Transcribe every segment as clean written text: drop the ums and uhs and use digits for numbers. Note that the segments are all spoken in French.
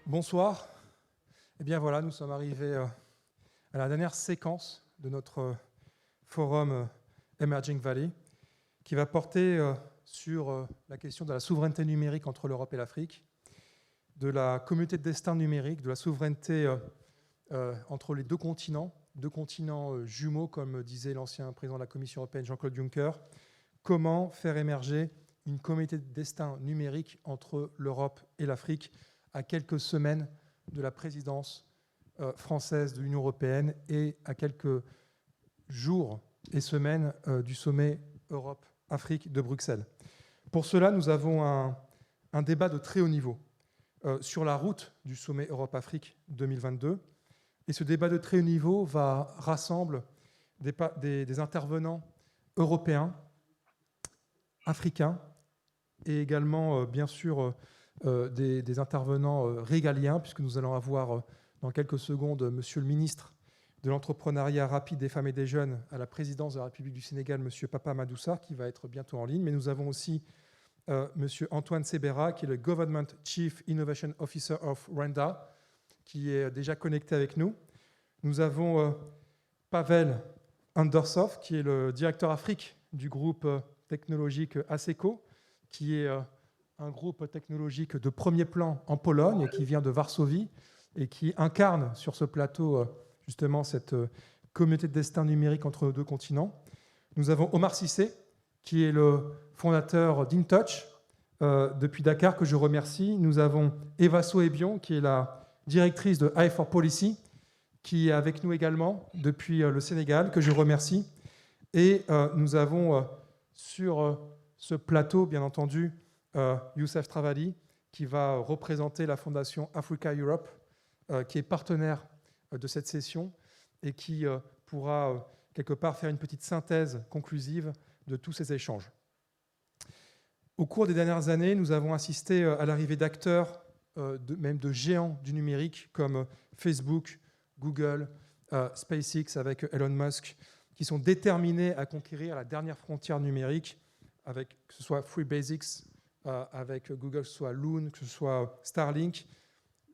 Bonsoir. Eh bien voilà, nous sommes arrivés à la dernière séquence de notre forum Emerging Valley, qui va porter sur la question de la souveraineté numérique entre l'Europe et l'Afrique, de la communauté de destin numérique, de la souveraineté entre les deux continents jumeaux, comme disait l'ancien président de la Commission européenne Jean-Claude Juncker. Comment faire émerger une communauté de destin numérique entre l'Europe et l'Afrique à quelques semaines de la présidence française de l'Union européenne et à quelques jours et semaines du sommet Europe-Afrique de Bruxelles. Pour cela, nous avons un débat de très haut niveau sur la route du sommet Europe-Afrique 2022. Et ce débat de très haut niveau va rassembler des intervenants européens, africains et également, bien sûr, des intervenants régaliens, puisque nous allons avoir dans quelques secondes Monsieur le ministre de l'entrepreneuriat rapide des femmes et des jeunes à la présidence de la République du Sénégal, Monsieur Papa Amadou Sarr, qui va être bientôt en ligne. Mais nous avons aussi Monsieur Antoine Sebera, qui est le Government Chief Innovation Officer of Rwanda, qui est déjà connecté avec nous. Nous avons Pavel Andersov, qui est le directeur Afrique du groupe technologique ASECO, qui est un groupe technologique de premier plan en Pologne, qui vient de Varsovie et qui incarne sur ce plateau justement cette communauté de destin numérique entre nos deux continents. Nous avons Omar Cissé, qui est le fondateur d'InTouch depuis Dakar, que je remercie. Nous avons Eva Soebion, qui est la directrice de i4Policy, qui est avec nous également depuis le Sénégal, que je remercie. Et nous avons sur ce plateau, bien entendu, Youssef Travali, qui va représenter la fondation Africa Europe, qui est partenaire de cette session et qui pourra quelque part faire une petite synthèse conclusive de tous ces échanges. Au cours des dernières années, nous avons assisté à l'arrivée d'acteurs, même de géants du numérique, comme Facebook, Google, SpaceX avec Elon Musk, qui sont déterminés à conquérir la dernière frontière numérique, avec que ce soit FreeBasics, avec Google, que ce soit Loon, que ce soit Starlink.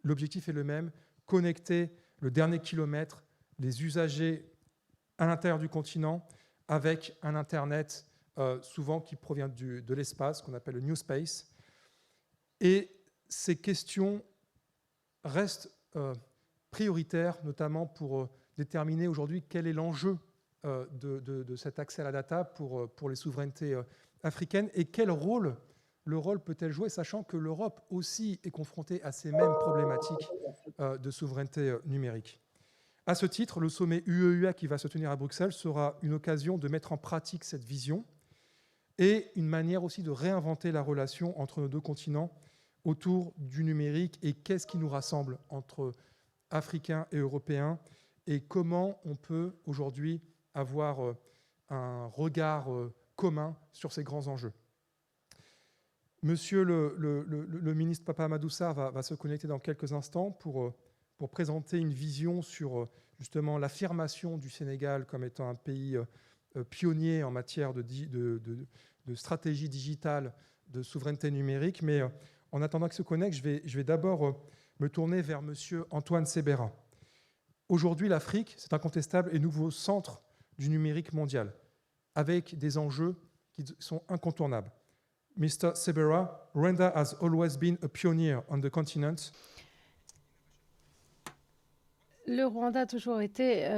L'objectif est le même, connecter le dernier kilomètre, les usagers à l'intérieur du continent, avec un Internet souvent qui provient de l'espace, qu'on appelle le New Space. Et ces questions restent prioritaires, notamment pour déterminer aujourd'hui quel est l'enjeu de cet accès à la data pour les souverainetés africaines et quel rôle peut-elle jouer, sachant que l'Europe aussi est confrontée à ces mêmes problématiques de souveraineté numérique. À ce titre, le sommet UE-UA qui va se tenir à Bruxelles sera une occasion de mettre en pratique cette vision et une manière aussi de réinventer la relation entre nos deux continents autour du numérique et qu'est-ce qui nous rassemble entre Africains et Européens et comment on peut aujourd'hui avoir un regard commun sur ces grands enjeux. Monsieur le ministre Papa Amadou Sarr va se connecter dans quelques instants pour présenter une vision sur justement l'affirmation du Sénégal comme étant un pays pionnier en matière de stratégie digitale, de souveraineté numérique. Mais en attendant qu'il se connecte, je vais d'abord me tourner vers monsieur Antoine Sebera. Aujourd'hui, l'Afrique, c'est incontestable, est nouveau centre du numérique mondial, avec des enjeux qui sont incontournables. Mr. Sebera, Rwanda has always been a pioneer on the continent. Le Rwanda a toujours été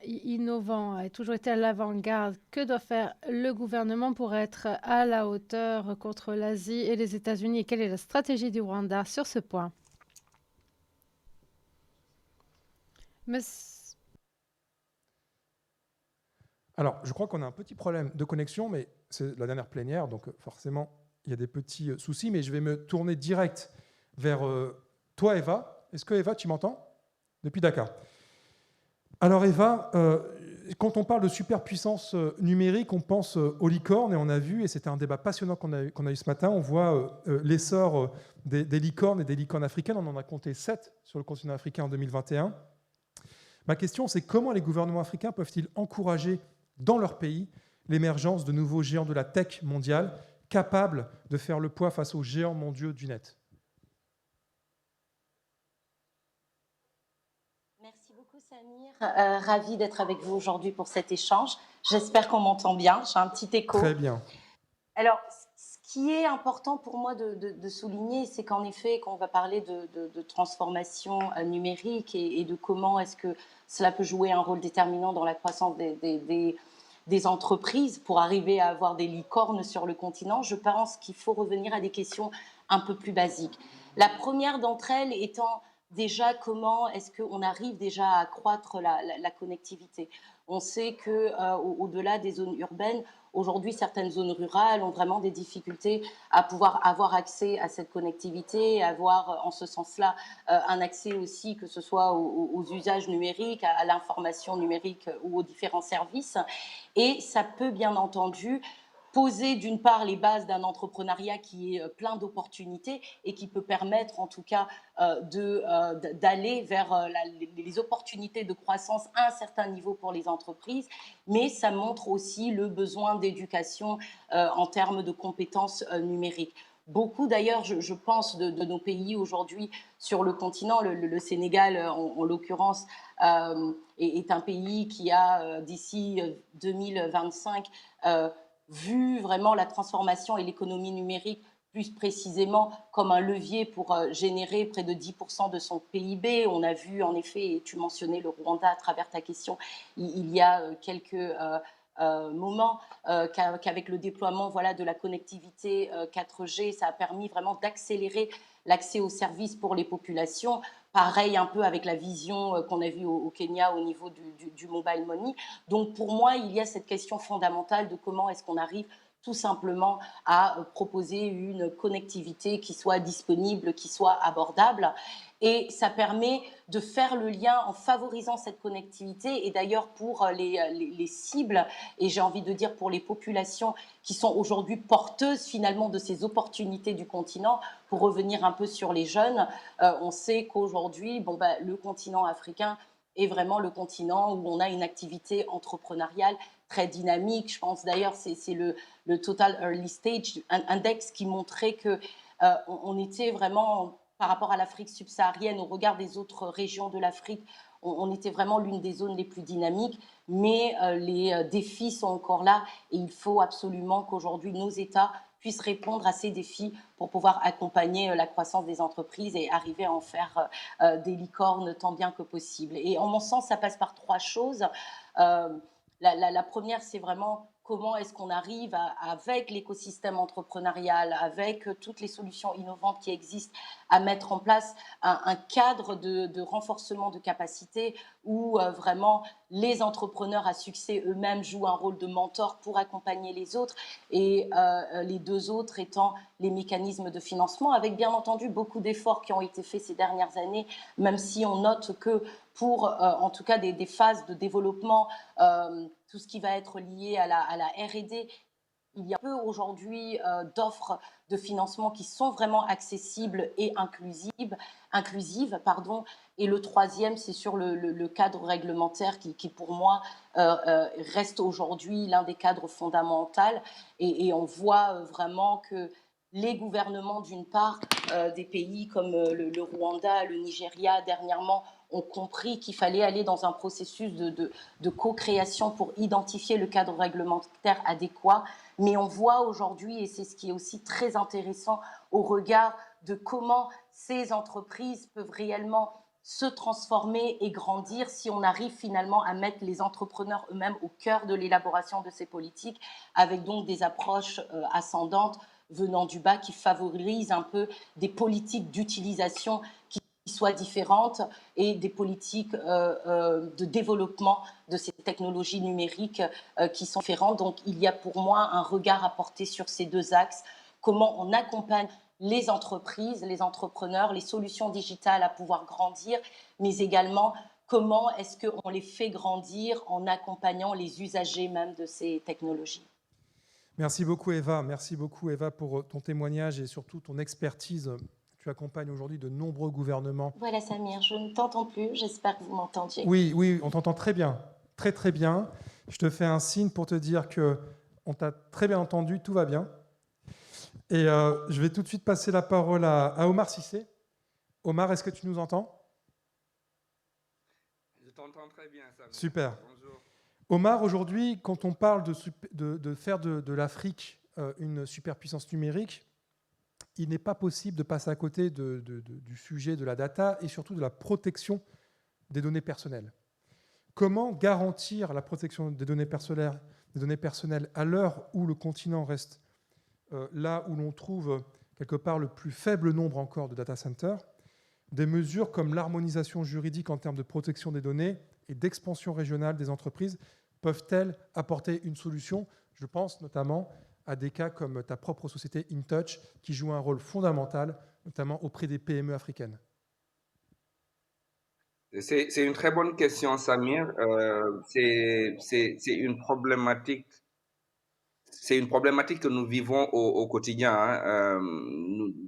innovant, a toujours été à l'avant-garde. Que doit faire le gouvernement pour être à la hauteur contre l'Asie et les États-Unis? Et quelle est la stratégie du Rwanda sur ce point? Alors, je crois qu'on a un petit problème de connexion, mais c'est la dernière plénière, donc forcément, il y a des petits soucis, mais je vais me tourner direct vers toi, Eva. Est-ce que, Eva, tu m'entends? Depuis Dakar. Alors, Eva, quand on parle de superpuissance numérique, on pense aux licornes, et on a vu, et c'était un débat passionnant qu'on a eu ce matin, on voit l'essor des licornes et des licornes africaines. On en a compté 7 sur le continent africain en 2021. Ma question, c'est comment les gouvernements africains peuvent-ils encourager dans leur pays l'émergence de nouveaux géants de la tech mondiale capables de faire le poids face aux géants mondiaux du net? Merci beaucoup Samir, ravie d'être avec vous aujourd'hui pour cet échange. J'espère qu'on m'entend bien, j'ai un petit écho. Très bien. Alors, ce qui est important pour moi de souligner, c'est qu'en effet, quand on va parler de transformation numérique et de comment est-ce que cela peut jouer un rôle déterminant dans la croissance des entreprises pour arriver à avoir des licornes sur le continent, je pense qu'il faut revenir à des questions un peu plus basiques. La première d'entre elles étant déjà comment est-ce qu'on arrive déjà à accroître la connectivité. On sait que au-delà des zones urbaines, aujourd'hui, certaines zones rurales ont vraiment des difficultés à pouvoir avoir accès à cette connectivité, avoir en ce sens-là un accès aussi, que ce soit aux usages numériques, à l'information numérique ou aux différents services. Et ça peut bien entendu poser d'une part les bases d'un entrepreneuriat qui est plein d'opportunités et qui peut permettre en tout cas d'aller vers les opportunités de croissance à un certain niveau pour les entreprises, mais ça montre aussi le besoin d'éducation en termes de compétences numériques. Beaucoup d'ailleurs, je pense, de nos pays aujourd'hui sur le continent, le Sénégal en l'occurrence, est un pays qui a d'ici 2025 vu vraiment la transformation et l'économie numérique plus précisément comme un levier pour générer près de 10% de son PIB. On a vu en effet, et tu mentionnais le Rwanda à travers ta question, il y a quelques moments qu'avec le déploiement de la connectivité 4G, ça a permis vraiment d'accélérer l'accès aux services pour les populations. Pareil un peu avec la vision qu'on a vue au Kenya au niveau du mobile money. Donc pour moi, il y a cette question fondamentale de comment est-ce qu'on arrive tout simplement à proposer une connectivité qui soit disponible, qui soit abordable. Et ça permet de faire le lien en favorisant cette connectivité. Et d'ailleurs, pour les cibles, et j'ai envie de dire pour les populations qui sont aujourd'hui porteuses finalement de ces opportunités du continent, pour revenir un peu sur les jeunes, on sait qu'aujourd'hui, le continent africain est vraiment le continent où on a une activité entrepreneuriale très dynamique. Je pense d'ailleurs, c'est le Total Early Stage Index qui montrait que on était vraiment, par rapport à l'Afrique subsaharienne, au regard des autres régions de l'Afrique, on était vraiment l'une des zones les plus dynamiques, mais les défis sont encore là et il faut absolument qu'aujourd'hui nos États puissent répondre à ces défis pour pouvoir accompagner la croissance des entreprises et arriver à en faire des licornes tant bien que possible. Et en mon sens, ça passe par trois choses. La première, c'est vraiment comment est-ce qu'on arrive avec l'écosystème entrepreneurial, avec toutes les solutions innovantes qui existent, à mettre en place un cadre de renforcement de capacité où vraiment les entrepreneurs à succès eux-mêmes jouent un rôle de mentor pour accompagner les autres et les deux autres étant les mécanismes de financement, avec bien entendu beaucoup d'efforts qui ont été faits ces dernières années, même si on note que pour en tout cas des phases de développement, tout ce qui va être lié à la R&D, il y a peu aujourd'hui d'offres de financement qui sont vraiment accessibles et inclusives. Et le troisième, c'est sur le cadre réglementaire qui pour moi, reste aujourd'hui l'un des cadres fondamentaux. Et on voit vraiment que les gouvernements, d'une part, des pays comme le Rwanda, le Nigeria, dernièrement, ont compris qu'il fallait aller dans un processus de co-création pour identifier le cadre réglementaire adéquat. Mais on voit aujourd'hui, et c'est ce qui est aussi très intéressant au regard de comment ces entreprises peuvent réellement se transformer et grandir si on arrive finalement à mettre les entrepreneurs eux-mêmes au cœur de l'élaboration de ces politiques, avec donc des approches ascendantes venant du bas qui favorisent un peu des politiques d'utilisation qui soient différentes et des politiques de développement de ces technologies numériques qui sont différentes. Donc il y a pour moi un regard à porter sur ces deux axes, comment on accompagne les entreprises, les entrepreneurs, les solutions digitales à pouvoir grandir, mais également comment est-ce qu'on les fait grandir en accompagnant les usagers même de ces technologies. Merci beaucoup Eva, pour ton témoignage et surtout ton expertise. Tu accompagnes aujourd'hui de nombreux gouvernements. Voilà Samir, je ne t'entends plus, j'espère que vous m'entendiez. Oui, on t'entend très bien, très bien. Je te fais un signe pour te dire qu'on t'a très bien entendu, tout va bien. Et je vais tout de suite passer la parole à Omar Cissé. Omar, est-ce que tu nous entends ? t'entends très bien, Samir. Super. Bonjour. Omar, aujourd'hui, quand on parle de faire de l'Afrique une superpuissance numérique, il n'est pas possible de passer à côté du sujet de la data et surtout de la protection des données personnelles. Comment garantir la protection des données personnelles à l'heure où le continent reste là où l'on trouve quelque part le plus faible nombre encore de data centers? Des mesures comme l'harmonisation juridique en termes de protection des données et d'expansion régionale des entreprises peuvent-elles apporter une solution? Je pense notamment à des cas comme ta propre société InTouch, qui joue un rôle fondamental, notamment auprès des PME africaines. C'est une très bonne question, Samir. C'est une problématique. C'est une problématique que nous vivons au quotidien, hein.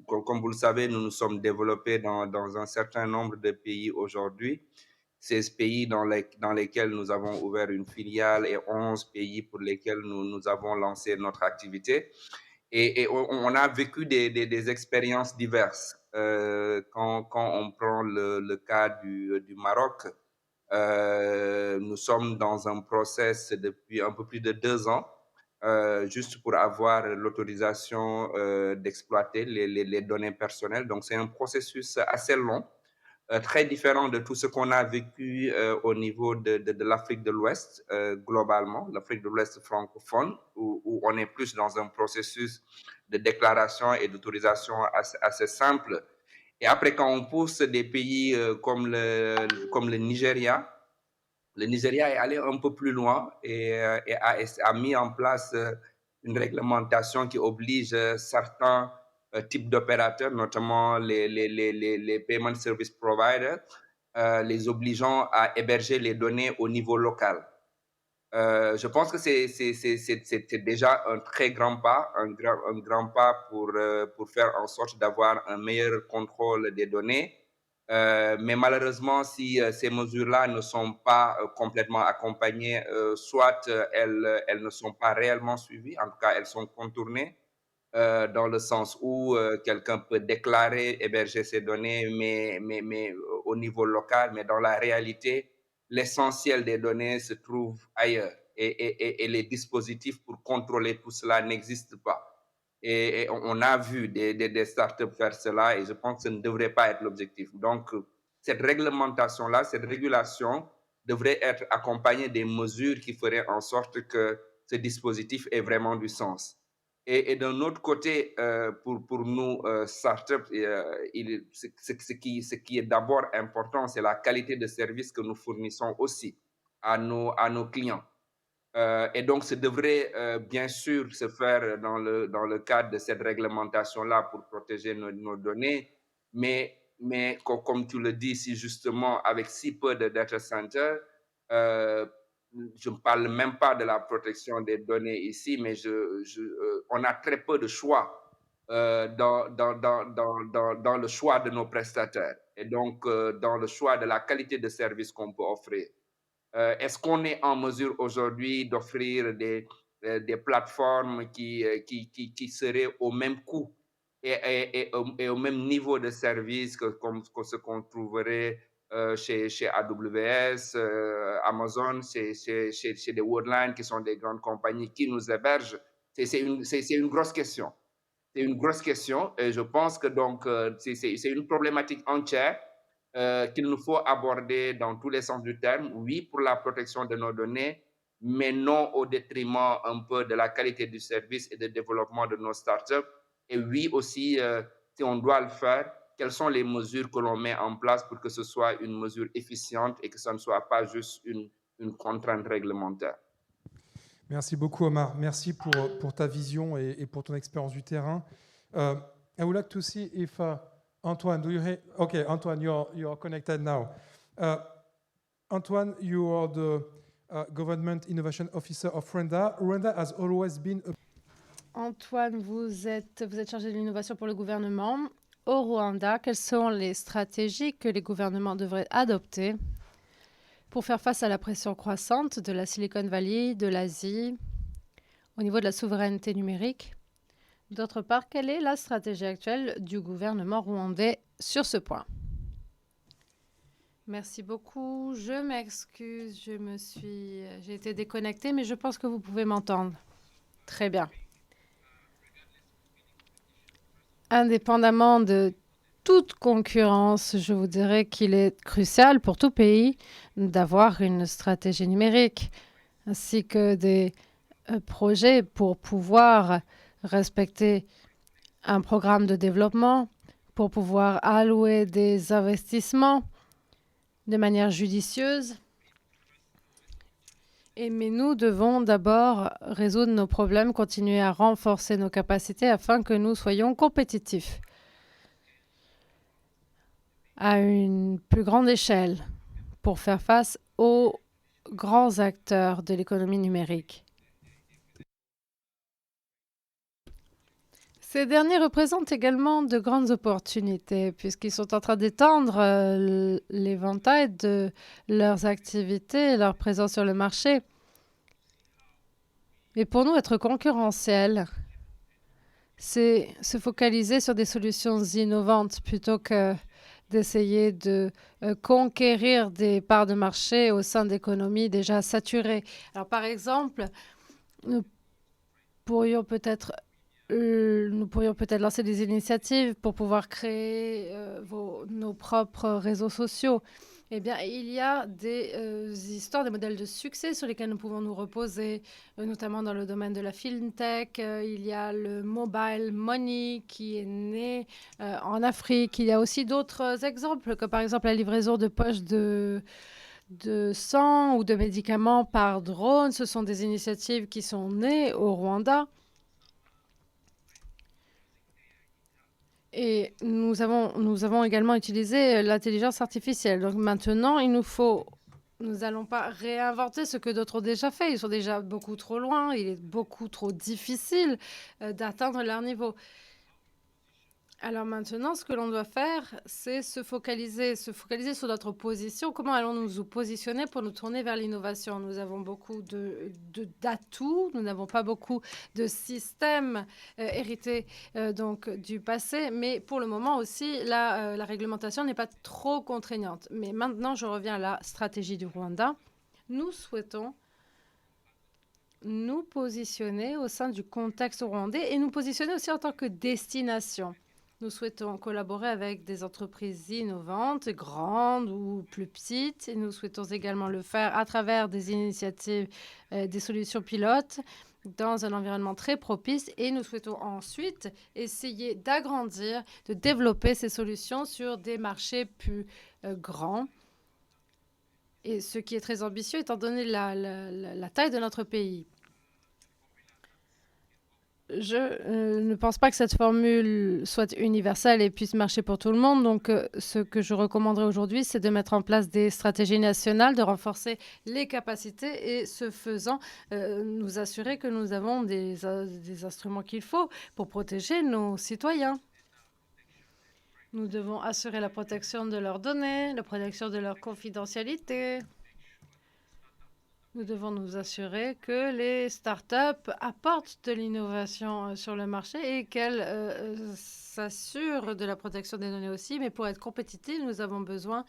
Comme vous le savez, nous nous sommes développés dans un certain nombre de pays aujourd'hui. 16 pays dans lesquels nous avons ouvert une filiale et 11 pays pour lesquels nous avons lancé notre activité. Et on a vécu des expériences diverses. Quand on prend le cas du Maroc, nous sommes dans un process depuis un peu plus de 2 ans, juste pour avoir l'autorisation d'exploiter les données personnelles. Donc, c'est un processus assez long, très différent de tout ce qu'on a vécu au niveau de l'Afrique de l'Ouest, globalement, l'Afrique de l'Ouest francophone, où on est plus dans un processus de déclaration et d'autorisation assez simple. Et après, quand on pousse des pays comme le Nigeria est allé un peu plus loin et a mis en place une réglementation qui oblige certains types d'opérateurs, notamment les payment service providers, les obligeant à héberger les données au niveau local. Je pense que c'est déjà un très grand pas, un grand pas pour faire en sorte d'avoir un meilleur contrôle des données. Mais malheureusement, si ces mesures-là ne sont pas complètement accompagnées, soit elles ne sont pas réellement suivies, en tout cas elles sont contournées, dans le sens où quelqu'un peut déclarer héberger ses données, mais au niveau local, mais dans la réalité, l'essentiel des données se trouve ailleurs et les dispositifs pour contrôler tout cela n'existent pas. Et on a vu des startups faire cela et je pense que ce ne devrait pas être l'objectif. Donc, cette réglementation-là, cette régulation devrait être accompagnée des mesures qui feraient en sorte que ce dispositif ait vraiment du sens. Et d'un autre côté, pour nous, startups, ce qui est d'abord important, c'est la qualité de service que nous fournissons aussi à nos clients. Et donc, ça devrait bien sûr se faire dans le cadre de cette réglementation-là pour protéger nos données. Mais comme tu le dis si justement, avec si peu de data centers, je ne parle même pas de la protection des données ici, mais on a très peu de choix dans le choix de nos prestataires et donc dans le choix de la qualité de service qu'on peut offrir. Est-ce qu'on est en mesure aujourd'hui d'offrir des plateformes qui seraient au même coût et au même niveau de service que ce qu'on trouverait chez AWS, Amazon, chez des Worldline, qui sont des grandes compagnies qui nous hébergent? C'est une grosse question. C'est une grosse question et je pense que donc c'est une problématique entière qu'il nous faut aborder dans tous les sens du terme. Oui, pour la protection de nos données, mais non au détriment un peu de la qualité du service et du développement de nos startups. Et oui aussi, si on doit le faire, quelles sont les mesures que l'on met en place pour que ce soit une mesure efficiente et que ce ne soit pas juste une contrainte réglementaire. Merci beaucoup, Omar. Merci pour ta vision et pour ton expérience du terrain. I would like to see if Antoine, do you hear? Okay, Antoine, you're connected now. Antoine, you are the Government Innovation Officer of Rwanda. Rwanda has always been Antoine, vous êtes chargé de l'innovation pour le gouvernement. Au Rwanda, quelles sont les stratégies que les gouvernements devraient adopter pour faire face à la pression croissante de la Silicon Valley, de l'Asie, au niveau de la souveraineté numérique? D'autre part, quelle est la stratégie actuelle du gouvernement rwandais sur ce point? Merci beaucoup. Je m'excuse, j'ai été déconnectée, mais je pense que vous pouvez m'entendre. Très bien. Indépendamment de toute concurrence, je vous dirais qu'il est crucial pour tout pays d'avoir une stratégie numérique ainsi que des projets pour pouvoir respecter un programme de développement, pour pouvoir allouer des investissements de manière judicieuse. Mais nous devons d'abord résoudre nos problèmes, continuer à renforcer nos capacités afin que nous soyons compétitifs à une plus grande échelle pour faire face aux grands acteurs de l'économie numérique. Ces derniers représentent également de grandes opportunités puisqu'ils sont en train d'étendre l'éventail de leurs activités, leur présence sur le marché. Mais pour nous, être concurrentiel, c'est se focaliser sur des solutions innovantes plutôt que d'essayer de conquérir des parts de marché au sein d'économies déjà saturées. Alors, par exemple, nous pourrions peut-être lancer des initiatives pour pouvoir créer nos propres réseaux sociaux. Eh bien, il y a des histoires, des modèles de succès sur lesquels nous pouvons nous reposer, notamment dans le domaine de la fintech. Il y a le mobile money qui est né en Afrique. Il y a aussi d'autres exemples, comme par exemple la livraison de poches de sang ou de médicaments par drone. Ce sont des initiatives qui sont nées au Rwanda. Et nous avons également utilisé l'intelligence artificielle. Donc maintenant, nous n'allons pas réinventer ce que d'autres ont déjà fait. Ils sont déjà beaucoup trop loin. Il est beaucoup trop difficile d'atteindre leur niveau. Alors maintenant, ce que l'on doit faire, c'est se focaliser sur notre position. Comment allons-nous nous positionner pour nous tourner vers l'innovation? Nous avons beaucoup d'atouts, nous n'avons pas beaucoup de systèmes hérités donc du passé, mais pour le moment aussi, la réglementation n'est pas trop contraignante. Mais maintenant, je reviens à la stratégie du Rwanda. Nous souhaitons nous positionner au sein du contexte rwandais et nous positionner aussi en tant que destination. Nous souhaitons collaborer avec des entreprises innovantes, grandes ou plus petites. Et nous souhaitons également le faire à travers des initiatives, des solutions pilotes dans un environnement très propice. Et nous souhaitons ensuite essayer d'agrandir, de développer ces solutions sur des marchés plus grands. Et ce qui est très ambitieux étant donné la taille de notre pays. Je ne pense pas que cette formule soit universelle et puisse marcher pour tout le monde. Donc, ce que je recommanderais aujourd'hui, c'est de mettre en place des stratégies nationales, de renforcer les capacités et, ce faisant, nous assurer que nous avons des instruments qu'il faut pour protéger nos citoyens. Nous devons assurer la protection de leurs données, la protection de leur confidentialité. Nous devons nous assurer que les startups apportent de l'innovation sur le marché et qu'elles s'assurent de la protection des données aussi. Mais pour être compétitifs, nous avons besoin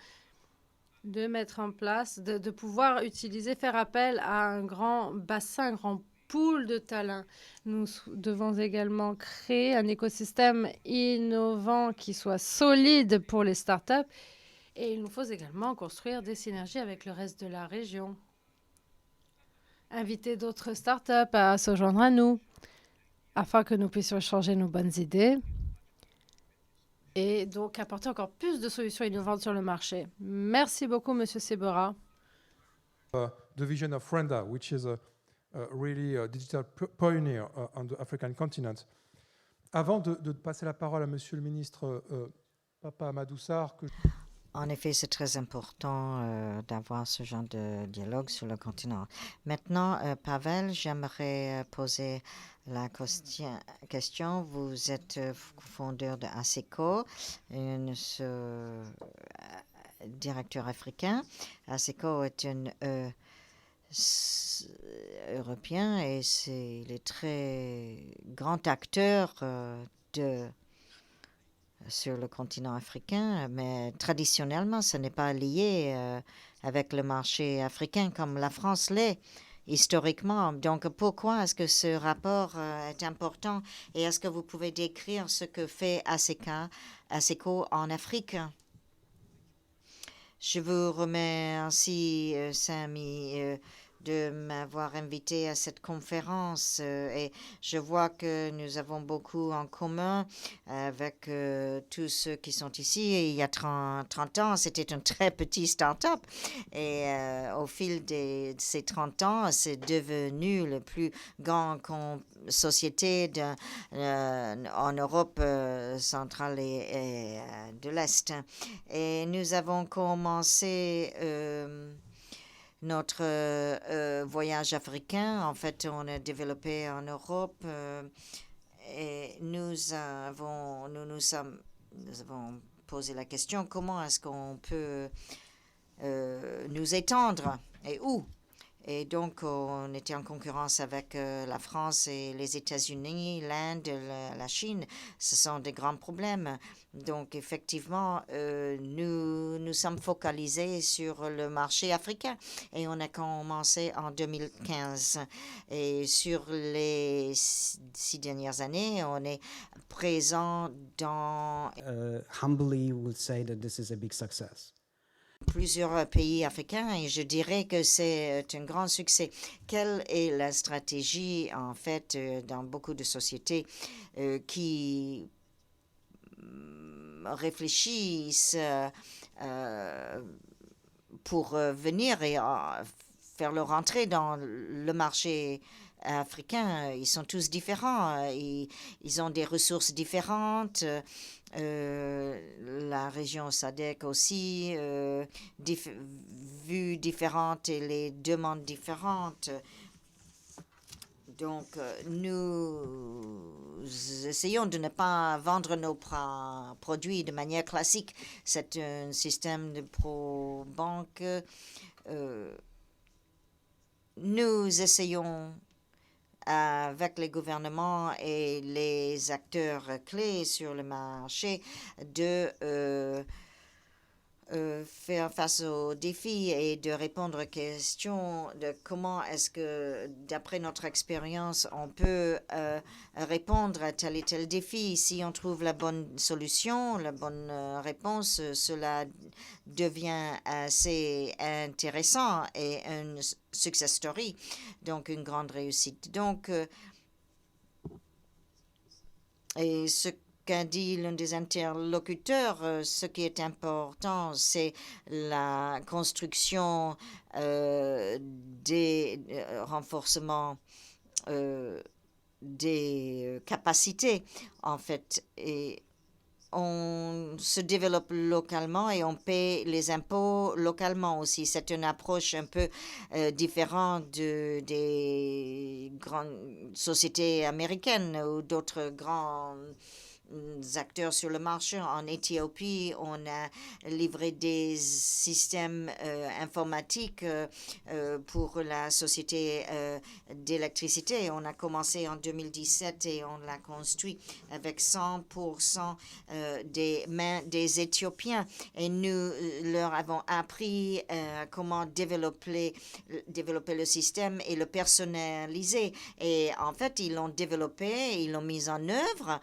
de mettre en place, de pouvoir utiliser, faire appel à un grand bassin, un grand pool de talents. Nous devons également créer un écosystème innovant qui soit solide pour les startups. Et il nous faut également construire des synergies avec le reste de la région. Inviter d'autres startups à se joindre à nous afin que nous puissions changer nos bonnes idées et donc apporter encore plus de solutions innovantes sur le marché. Merci beaucoup, Monsieur Sebera. The vision of Rwanda, which is really a digital pioneer on the African continent. Avant de passer la parole à Monsieur le ministre Papa Amadou Sarr, En effet, c'est très important d'avoir ce genre de dialogue sur le continent. Maintenant, Pavel, j'aimerais poser la question. Vous êtes fondeur de ASECO, directeur africain. ASECO est un européen et il est très grand acteur de sur le continent africain, mais traditionnellement, ce n'est pas lié avec le marché africain comme la France l'est historiquement. Donc, pourquoi est-ce que ce rapport est important et est-ce que vous pouvez décrire ce que fait ASECO en Afrique? Je vous remercie, Samy, de m'avoir invité à cette conférence et je vois que nous avons beaucoup en commun avec tous ceux qui sont ici. Et il y a 30 ans, c'était un très petit start-up et au fil de ces 30 ans, c'est devenu le plus grand société en Europe centrale et de l'Est. Et nous avons commencé notre voyage africain. En fait, on a développé en Europe et nous avons posé la question comment est-ce qu'on peut nous étendre et où. Et donc, on était en concurrence avec la France et les États-Unis, l'Inde, la Chine. Ce sont des grands problèmes. Donc, effectivement, nous sommes focalisés sur le marché africain et on a commencé en 2015. Et sur les 6 dernières années, on est présent dans Humbly would say that this is a big success. Plusieurs pays africains et je dirais que c'est un grand succès. Quelle est la stratégie, en fait, dans beaucoup de sociétés qui réfléchissent pour venir et faire leur entrée dans le marché africains? Ils sont tous différents. Ils ont des ressources différentes. La région SADC aussi, vues différentes et les demandes différentes. Donc, nous essayons de ne pas vendre nos produits de manière classique. C'est un système de pro-banque. Nous essayons avec les gouvernements et les acteurs clés sur le marché de faire face aux défis et de répondre aux questions de comment est-ce que, d'après notre expérience, on peut répondre à tel et tel défi. Si on trouve la bonne solution, la bonne réponse, cela devient assez intéressant et un success story, donc une grande réussite. Donc, et ce qu'a dit l'un des interlocuteurs, ce qui est important, c'est la construction des renforcements des capacités, en fait. Et on se développe localement et on paie les impôts localement aussi. C'est une approche un peu différente des grandes sociétés américaines ou d'autres grands acteurs sur le marché. En Éthiopie, on a livré des systèmes informatiques pour la société d'électricité. On a commencé en 2017 et on l'a construit avec 100% des mains des Éthiopiens. Et nous leur avons appris comment développer le système et le personnaliser. Et en fait, ils l'ont développé, ils l'ont mis en œuvre,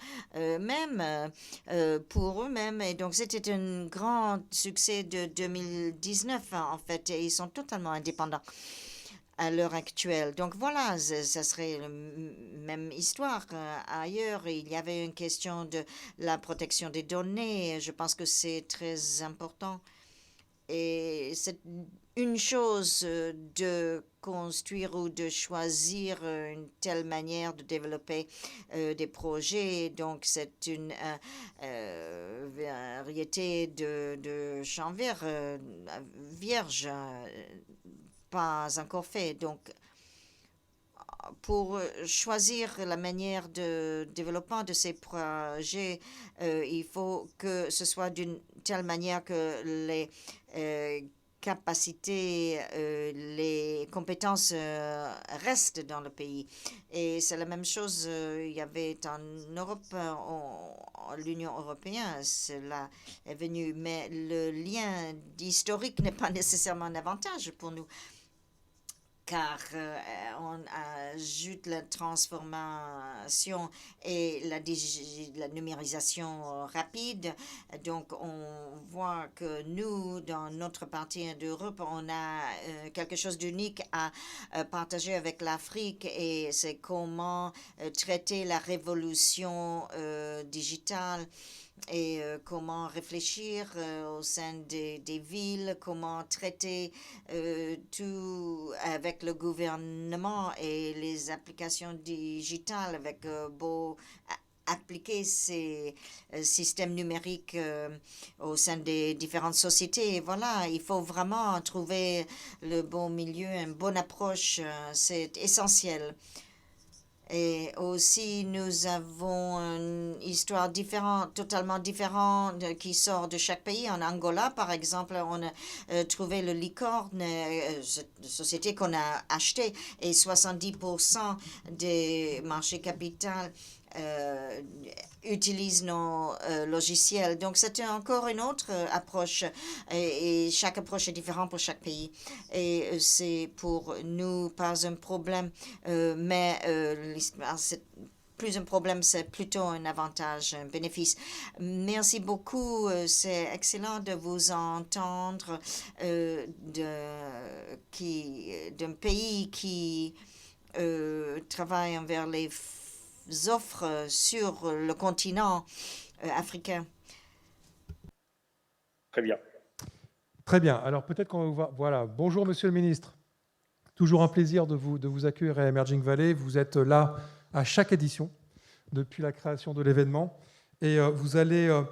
pour eux-mêmes. Et donc, c'était un grand succès de 2019, en fait. Et ils sont totalement indépendants à l'heure actuelle. Donc, voilà, ça serait la même histoire. Ailleurs, il y avait une question de la protection des données. Je pense que c'est très important. Et c'est une chose de construire ou de choisir une telle manière de développer des projets. Donc, c'est une variété de champs verts vierges, pas encore fait. Donc, pour choisir la manière de développement de ces projets, il faut que ce soit d'une telle manière que les capacités, les compétences restent dans le pays. Et c'est la même chose, il y avait en Europe, l'Union européenne, cela est venu, mais le lien historique n'est pas nécessairement un avantage pour nous, car on ajoute la transformation et la numérisation rapide. Donc, on voit que nous, dans notre partie d'Europe, on a quelque chose d'unique à partager avec l'Afrique, et c'est comment traiter la révolution digitale et comment réfléchir au sein des villes, comment traiter tout avec le gouvernement et les applications digitales, avec appliquer ces systèmes numériques au sein des différentes sociétés. Et voilà, il faut vraiment trouver le bon milieu, une bonne approche, c'est essentiel. Et aussi, nous avons une histoire différente, totalement différente, qui sort de chaque pays. En Angola, par exemple, on a trouvé le licorne, société qu'on a acheté, et 70% des marchés capitaux utilisent nos logiciels. Donc, c'est encore une autre approche, et chaque approche est différente pour chaque pays. Et c'est pour nous pas un problème, mais c'est plus un problème, c'est plutôt un avantage, un bénéfice. Merci beaucoup. C'est excellent de vous entendre d'un pays qui travaille envers les offres sur le continent africain. Très bien. Très bien. Alors peut-être qu'on va voir. Voilà. Bonjour, Monsieur le Ministre. Toujours un plaisir de vous accueillir à Emerging Valley. Vous êtes là à chaque édition depuis la création de l'événement, et vous allez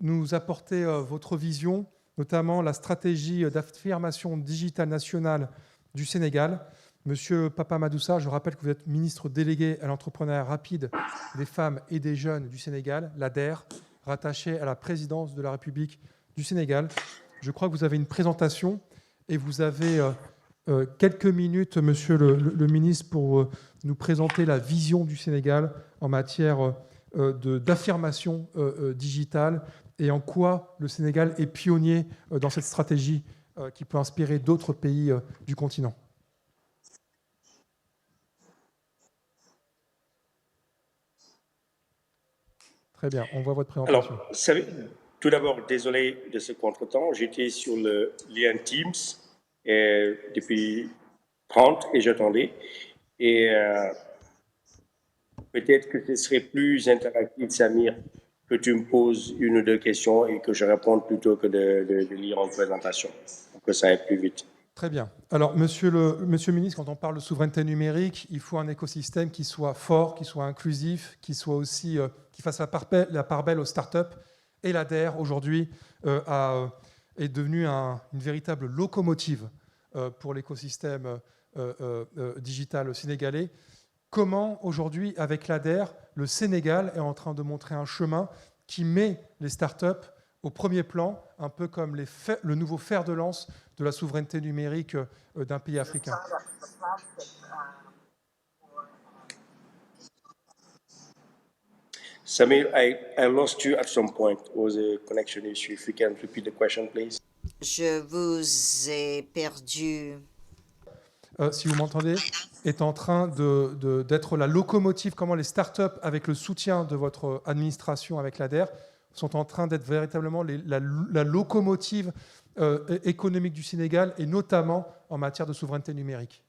nous apporter votre vision, notamment la stratégie d'affirmation digitale nationale du Sénégal. Monsieur Papa Madoussa, je rappelle que vous êtes ministre délégué à l'entrepreneuriat rapide des femmes et des jeunes du Sénégal, l'ADER, rattaché à la présidence de la République du Sénégal. Je crois que vous avez une présentation et vous avez quelques minutes, monsieur le ministre, pour nous présenter la vision du Sénégal en matière d'affirmation digitale et en quoi le Sénégal est pionnier dans cette stratégie qui peut inspirer d'autres pays du continent. Très bien, on voit votre présentation. Alors, tout d'abord, désolé de ce contretemps. J'étais sur le lien Teams depuis 30 et j'attendais. Et peut-être que ce serait plus interactif, Samir, que tu me poses une ou deux questions et que je réponde plutôt que de lire en présentation, pour que ça aille plus vite. Très bien. Alors, monsieur le ministre, quand on parle de souveraineté numérique, il faut un écosystème qui soit fort, qui soit inclusif, qui soit aussi qui fasse la part belle aux startups. Et l'ADER, aujourd'hui, est devenue une véritable locomotive pour l'écosystème digital sénégalais. Comment, aujourd'hui, avec l'ADER, le Sénégal est en train de montrer un chemin qui met les startups au premier plan, un peu comme le nouveau fer de lance de la souveraineté numérique d'un pays africain. Samir, I lost you at some point. It was a connection issue. If you can repeat the question, please. Je vous ai perdu. Si vous m'entendez, est en train d'être la locomotive, comment les startups, avec le soutien de votre administration, avec l'ADER, sont en train d'être véritablement la locomotive économique du Sénégal, et notamment en matière de souveraineté numérique.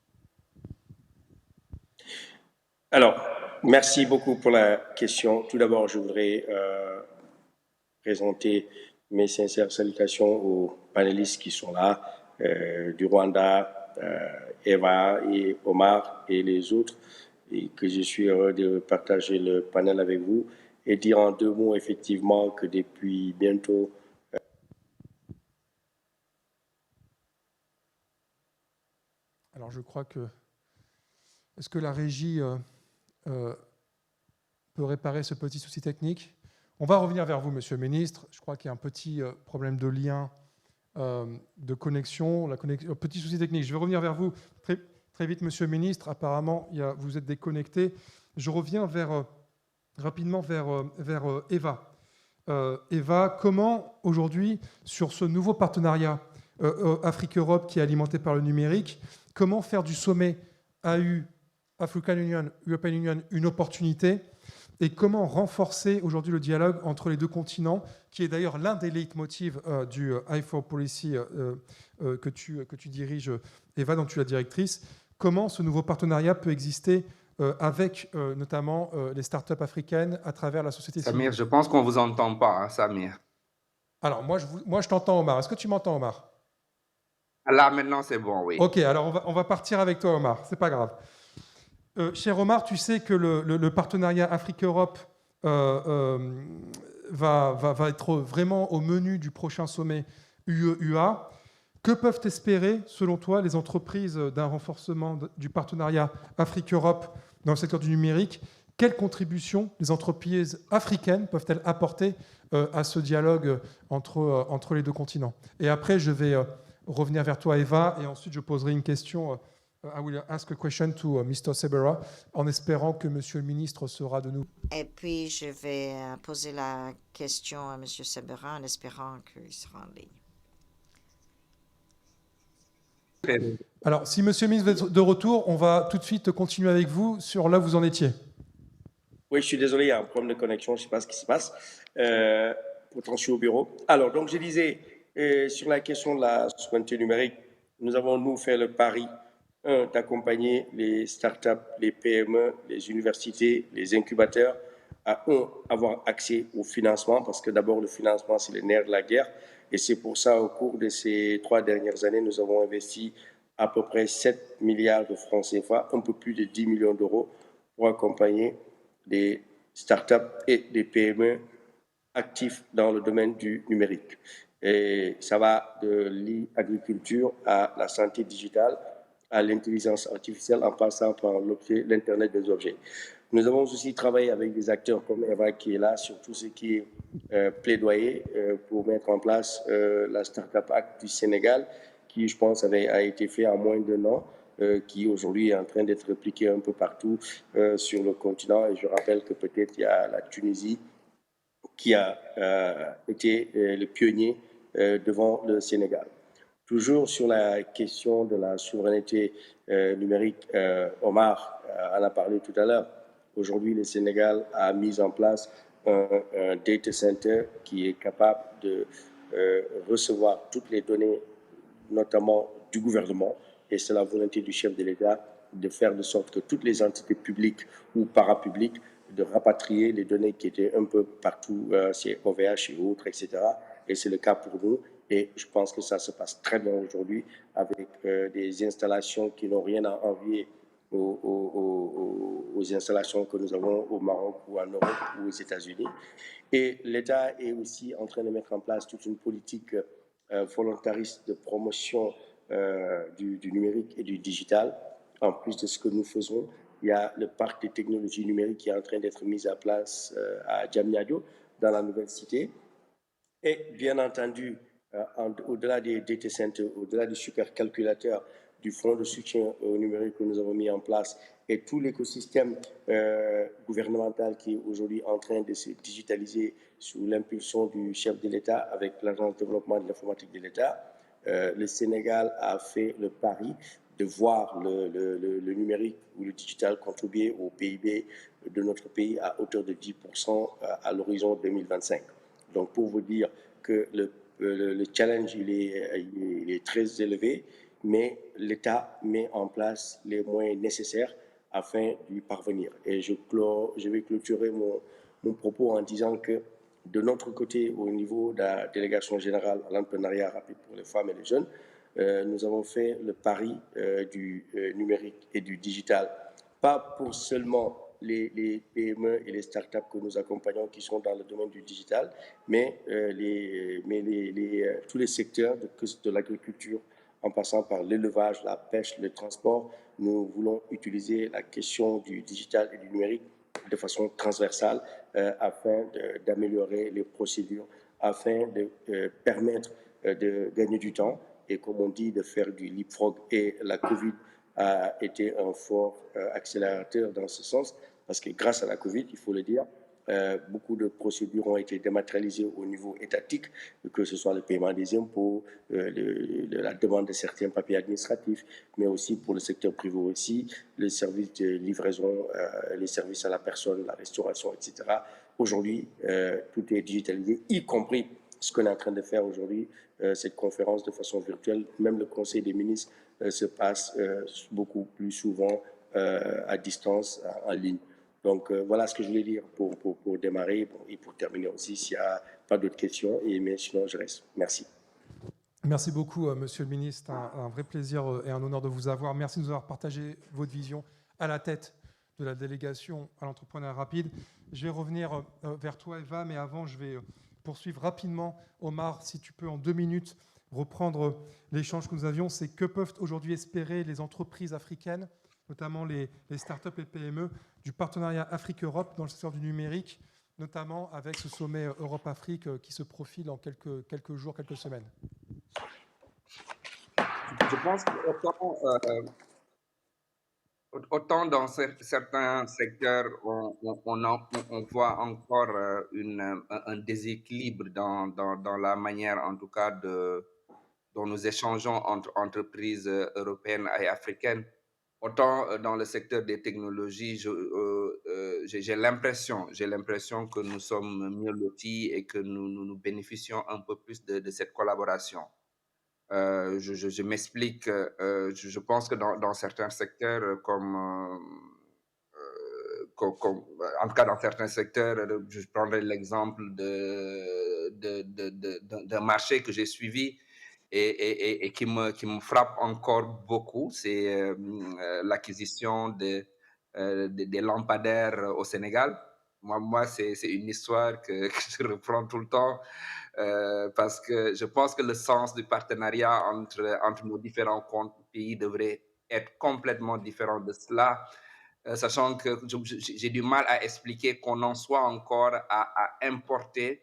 Alors, merci beaucoup pour la question. Tout d'abord, je voudrais présenter mes sincères salutations aux panélistes qui sont là, du Rwanda, Eva et Omar et les autres, et que je suis heureux de partager le panel avec vous et dire en deux mots effectivement que depuis bientôt Alors je crois que... Est-ce que la régie peut réparer ce petit souci technique? On va revenir vers vous, monsieur le ministre. Je crois qu'il y a un petit problème de lien de connexion, petit souci technique. Je vais revenir vers vous très, très vite, Monsieur le Ministre. Apparemment, vous êtes déconnecté. Je reviens rapidement vers Eva. Eva, comment aujourd'hui, sur ce nouveau partenariat Afrique-Europe qui est alimenté par le numérique, comment faire du sommet AU, African Union, European Union, une opportunité, et comment renforcer aujourd'hui le dialogue entre les deux continents, qui est d'ailleurs l'un des leitmotivs du I4 Policy que tu diriges, Eva, dont tu es la directrice. Comment ce nouveau partenariat peut exister avec notamment les startups africaines à travers la société civile? Samir, je pense qu'on ne vous entend pas, hein, Samir. Alors, moi, je t'entends, Omar. Est-ce que tu m'entends, Omar? Là, maintenant, c'est bon, oui. Ok, alors on va partir avec toi, Omar. C'est pas grave. Cher Omar, tu sais que le partenariat Afrique-Europe va être vraiment au menu du prochain sommet UE-UA. Que peuvent espérer, selon toi, les entreprises d'un renforcement du partenariat Afrique-Europe dans le secteur du numérique? Quelles contributions les entreprises africaines peuvent-elles apporter à ce dialogue entre les deux continents? Et après, je vais revenir vers toi, Eva, et ensuite je poserai une question. I will ask a question to Mr. Sebera, en espérant que Monsieur le ministre sera de nous. Et puis, je vais poser la question à M. Sebera en espérant qu'il sera en ligne. Alors, si Monsieur le ministre est de retour, on va tout de suite continuer avec vous sur là où vous en étiez. Oui, je suis désolé, il y a un problème de connexion, je ne sais pas ce qui se passe. Pourtant, je suis au bureau. Alors, donc, je disais, sur la question de la souveraineté numérique, nous avons, nous, fait le pari d'accompagner les startups, les PME, les universités, les incubateurs à avoir accès au financement, parce que d'abord, le financement, c'est le nerf de la guerre. Et c'est pour ça, au cours de ces 3 dernières années, nous avons investi à peu près 7 milliards de francs CFA, un peu plus de 10 millions d'euros, pour accompagner des startups et des PME actifs dans le domaine du numérique. Et ça va de l'agriculture à la santé digitale, à l'intelligence artificielle, en passant par l'Internet des objets. Nous avons aussi travaillé avec des acteurs comme Eva qui est là sur tout ce qui est plaidoyer pour mettre en place la Startup Act du Sénégal, qui, je pense, a été fait en moins d'1 an, qui aujourd'hui est en train d'être répliqué un peu partout sur le continent. Et je rappelle que peut-être il y a la Tunisie qui a été le pionnier devant le Sénégal. Toujours sur la question de la souveraineté numérique, Omar en a parlé tout à l'heure. Aujourd'hui, le Sénégal a mis en place un data center qui est capable de recevoir toutes les données, notamment du gouvernement, et c'est la volonté du chef de l'État de faire de sorte que toutes les entités publiques ou parapubliques de rapatrier les données qui étaient un peu partout, chez OVH et autres, etc. Et c'est le cas pour nous. Et je pense que ça se passe très bien aujourd'hui avec des installations qui n'ont rien à envier aux installations que nous avons au Maroc ou en Europe ou aux États-Unis. Et l'État est aussi en train de mettre en place toute une politique volontariste de promotion du numérique et du digital. En plus de ce que nous faisons, il y a le parc des technologies numériques qui est en train d'être mis en place à Diamniadio, dans la nouvelle cité. Et bien entendu, au-delà des data centers, au-delà des supercalculateurs, du fonds de soutien au numérique que nous avons mis en place et tout l'écosystème gouvernemental qui est aujourd'hui en train de se digitaliser sous l'impulsion du chef de l'État avec l'Agence de développement de l'informatique de l'État, le Sénégal a fait le pari de voir le numérique ou le digital contribuer au PIB de notre pays à hauteur de 10% à l'horizon 2025. Donc, pour vous dire que le challenge, il est très élevé, mais l'État met en place les moyens nécessaires afin d'y parvenir. Et je vais clôturer mon propos en disant que de notre côté, au niveau de la délégation générale à l'entrepreneuriat rapide pour les femmes et les jeunes, nous avons fait le pari du numérique et du digital, pas pour seulement les PME et les startups que nous accompagnons qui sont dans le domaine du digital, mais tous les secteurs de l'agriculture, en passant par l'élevage, la pêche, le transport. Nous voulons utiliser la question du digital et du numérique de façon transversale afin d'améliorer les procédures, afin de permettre de gagner du temps et, comme on dit, de faire du leapfrog. Et la Covid a été un fort accélérateur dans ce sens, parce que grâce à la Covid, il faut le dire, beaucoup de procédures ont été dématérialisées au niveau étatique, que ce soit le paiement des impôts, la demande de certains papiers administratifs, mais aussi pour le secteur privé aussi, les services de livraison, les services à la personne, la restauration, etc. Aujourd'hui, tout est digitalisé, y compris ce qu'on est en train de faire aujourd'hui, cette conférence de façon virtuelle. Même le Conseil des ministres se passe beaucoup plus souvent à distance, en ligne. Donc voilà ce que je voulais dire pour démarrer et pour terminer aussi, s'il n'y a pas d'autres questions, mais sinon je reste. Merci. Merci beaucoup, Monsieur le Ministre. Un vrai plaisir et un honneur de vous avoir. Merci de nous avoir partagé votre vision à la tête de la délégation à l'entrepreneuriat rapide. Je vais revenir vers toi, Eva, mais avant, je vais poursuivre rapidement. Omar, si tu peux, en 2 minutes, reprendre l'échange que nous avions. C'est que peuvent aujourd'hui espérer les entreprises africaines, notamment les startups et PME, du partenariat Afrique-Europe dans le secteur du numérique, notamment avec ce sommet Europe-Afrique qui se profile en quelques jours, quelques semaines. Je pense qu'autant dans certains secteurs, on voit encore un déséquilibre dans la manière, en tout cas, dont nous échangeons entre entreprises européennes et africaines. Autant dans le secteur des technologies, j'ai l'impression que nous sommes mieux lotis et que nous bénéficions un peu plus de cette collaboration. Je m'explique. Je pense que dans certains secteurs, en tout cas dans certains secteurs, je prendrai l'exemple d'un marché que j'ai suivi et qui me frappe encore beaucoup, c'est l'acquisition des lampadaires au Sénégal. Moi, c'est une histoire que je reprends tout le temps parce que je pense que le sens du partenariat entre nos différents pays devrait être complètement différent de cela, sachant que j'ai du mal à expliquer qu'on en soit encore à importer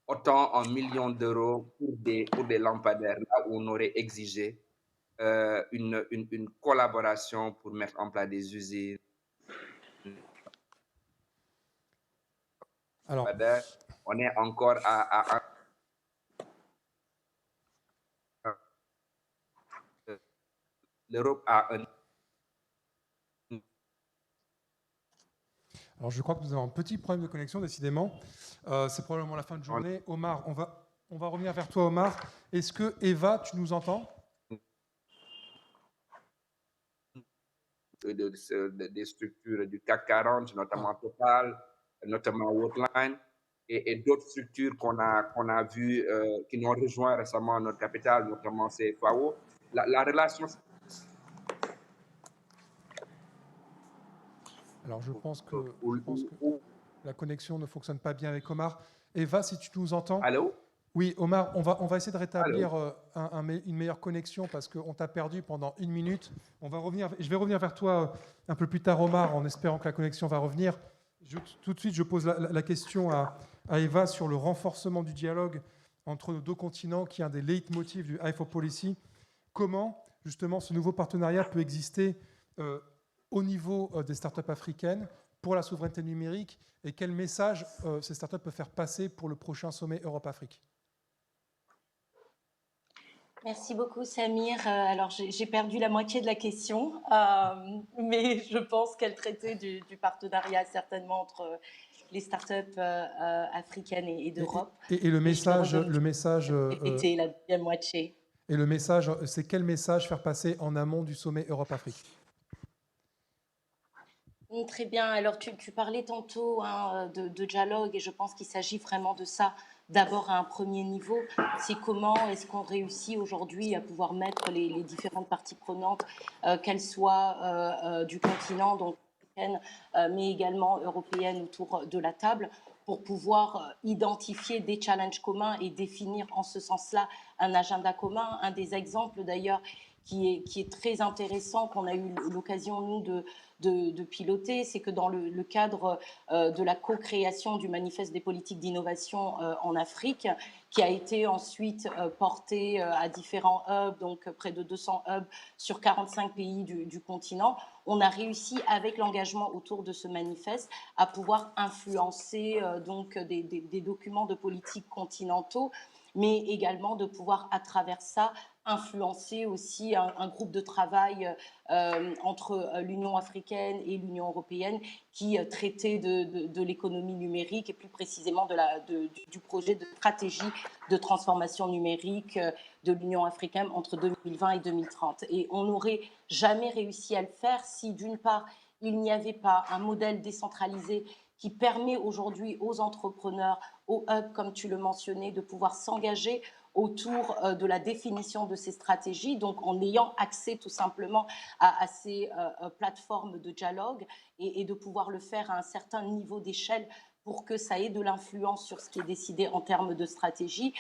autant en millions d'euros pour des lampadaires, là où on aurait exigé une collaboration pour mettre en place des usines. Alors, on est encore à l'Europe a un... Alors, je crois que nous avons un petit problème de connexion, décidément. C'est probablement la fin de journée. Omar, on va revenir vers toi, Omar. Est-ce que, Eva, tu nous entends? Des structures du CAC 40, notamment Total, notamment Worldline, et d'autres structures qu'on a vues, qui nous ont rejoint récemment notre capitale, notamment CFAO. La relation... Alors, je pense que la connexion ne fonctionne pas bien avec Omar. Eva, si tu nous entends? Allô? Oui, Omar, on va essayer de rétablir une meilleure connexion parce qu'on t'a perdu pendant 1 minute. Je vais revenir vers toi un peu plus tard, Omar, en espérant que la connexion va revenir. Tout de suite, je pose la question à Eva sur le renforcement du dialogue entre nos 2 continents, qui est un des leitmotifs du I4 Policy. Comment, justement, ce nouveau partenariat peut exister au niveau des startups africaines pour la souveraineté numérique et quel message ces startups peuvent faire passer pour le prochain sommet Europe-Afrique? Merci beaucoup, Samir. Alors, j'ai perdu la moitié de la question, mais je pense qu'elle traitait du partenariat certainement entre les startups africaines et d'Europe. Et le message... Répétez la deuxième moitié. Et le message, c'est quel message faire passer en amont du sommet Europe-Afrique? Très bien. Alors, tu parlais tantôt de dialogue et je pense qu'il s'agit vraiment de ça. D'abord, à un premier niveau, c'est comment est-ce qu'on réussit aujourd'hui à pouvoir mettre les différentes parties prenantes, qu'elles soient du continent, donc africaine, mais également européenne, autour de la table, pour pouvoir identifier des challenges communs et définir en ce sens-là un agenda commun. Un des exemples d'ailleurs qui est très intéressant, qu'on a eu l'occasion, nous, de piloter, c'est que dans le cadre de la co-création du manifeste des politiques d'innovation en Afrique, qui a été ensuite porté à différents hubs, donc près de 200 hubs sur 45 pays du continent, on a réussi, avec l'engagement autour de ce manifeste, à pouvoir influencer donc des documents de politique continentaux, mais également de pouvoir, à travers ça, influencer aussi un groupe de travail entre l'Union africaine et l'Union européenne qui traitait de l'économie numérique et plus précisément du projet de stratégie de transformation numérique de l'Union africaine entre 2020 et 2030. Et on n'aurait jamais réussi à le faire si, d'une part, il n'y avait pas un modèle décentralisé qui permet aujourd'hui aux entrepreneurs, aux hubs, comme tu le mentionnais, de pouvoir s'engager autour de la définition de ces stratégies, donc en ayant accès tout simplement à ces plateformes de dialogue et de pouvoir le faire à un certain niveau d'échelle pour que ça ait de l'influence sur ce qui est décidé en termes de stratégie.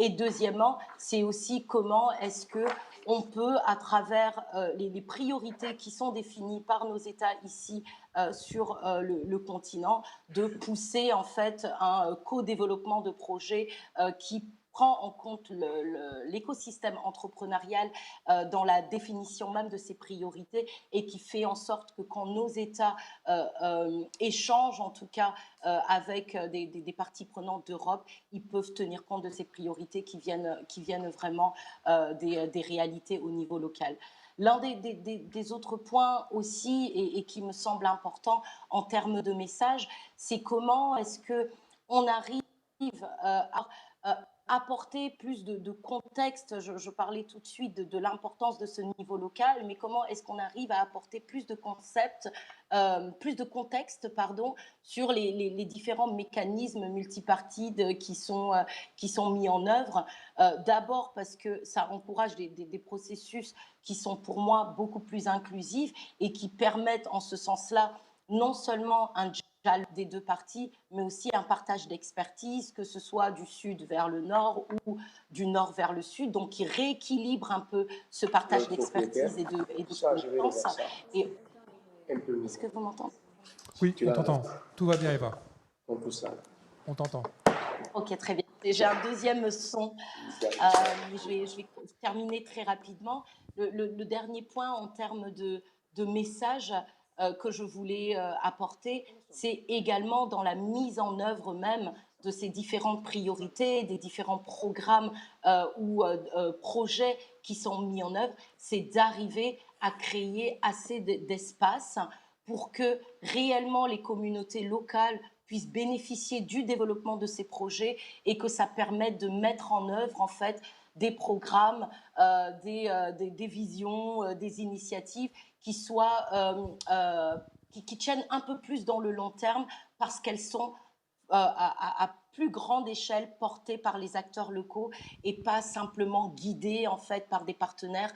Et deuxièmement, c'est aussi comment est-ce qu'on peut, à travers les priorités qui sont définies par nos États ici sur le continent, de pousser en fait un co-développement de projets qui prend en compte l'écosystème entrepreneurial dans la définition même de ses priorités et qui fait en sorte que quand nos États échangent en tout cas avec des parties prenantes d'Europe, ils peuvent tenir compte de ces priorités qui viennent vraiment des réalités au niveau local. L'un des autres points aussi et qui me semble important en termes de message, c'est comment est-ce qu'on arrive à apporter plus de contexte. Je parlais tout de suite de l'importance de ce niveau local, mais comment est-ce qu'on arrive à apporter plus de concepts, plus de contexte, sur les différents mécanismes multipartites qui sont mis en œuvre. D'abord parce que ça encourage des processus qui sont pour moi beaucoup plus inclusifs et qui permettent en ce sens-là non seulement un des deux parties, mais aussi un partage d'expertise, que ce soit du sud vers le nord ou du nord vers le sud, donc qui rééquilibre un peu ce partage d'expertise et de compétences. Est-ce que vous m'entendez? Oui, on t'entend. Tout va bien, Eva. On t'entend. Ok, très bien. Et j'ai un deuxième son. Je vais terminer très rapidement. Le dernier point en termes de message que je voulais apporter, c'est également dans la mise en œuvre même de ces différentes priorités, des différents programmes ou projets qui sont mis en œuvre, c'est d'arriver à créer assez d'espace pour que réellement les communautés locales puissent bénéficier du développement de ces projets et que ça permette de mettre en œuvre en fait des programmes, des visions, des initiatives qui soient qui tiennent un peu plus dans le long terme parce qu'elles sont à plus grande échelle portées par les acteurs locaux et pas simplement guidées en fait par des partenaires,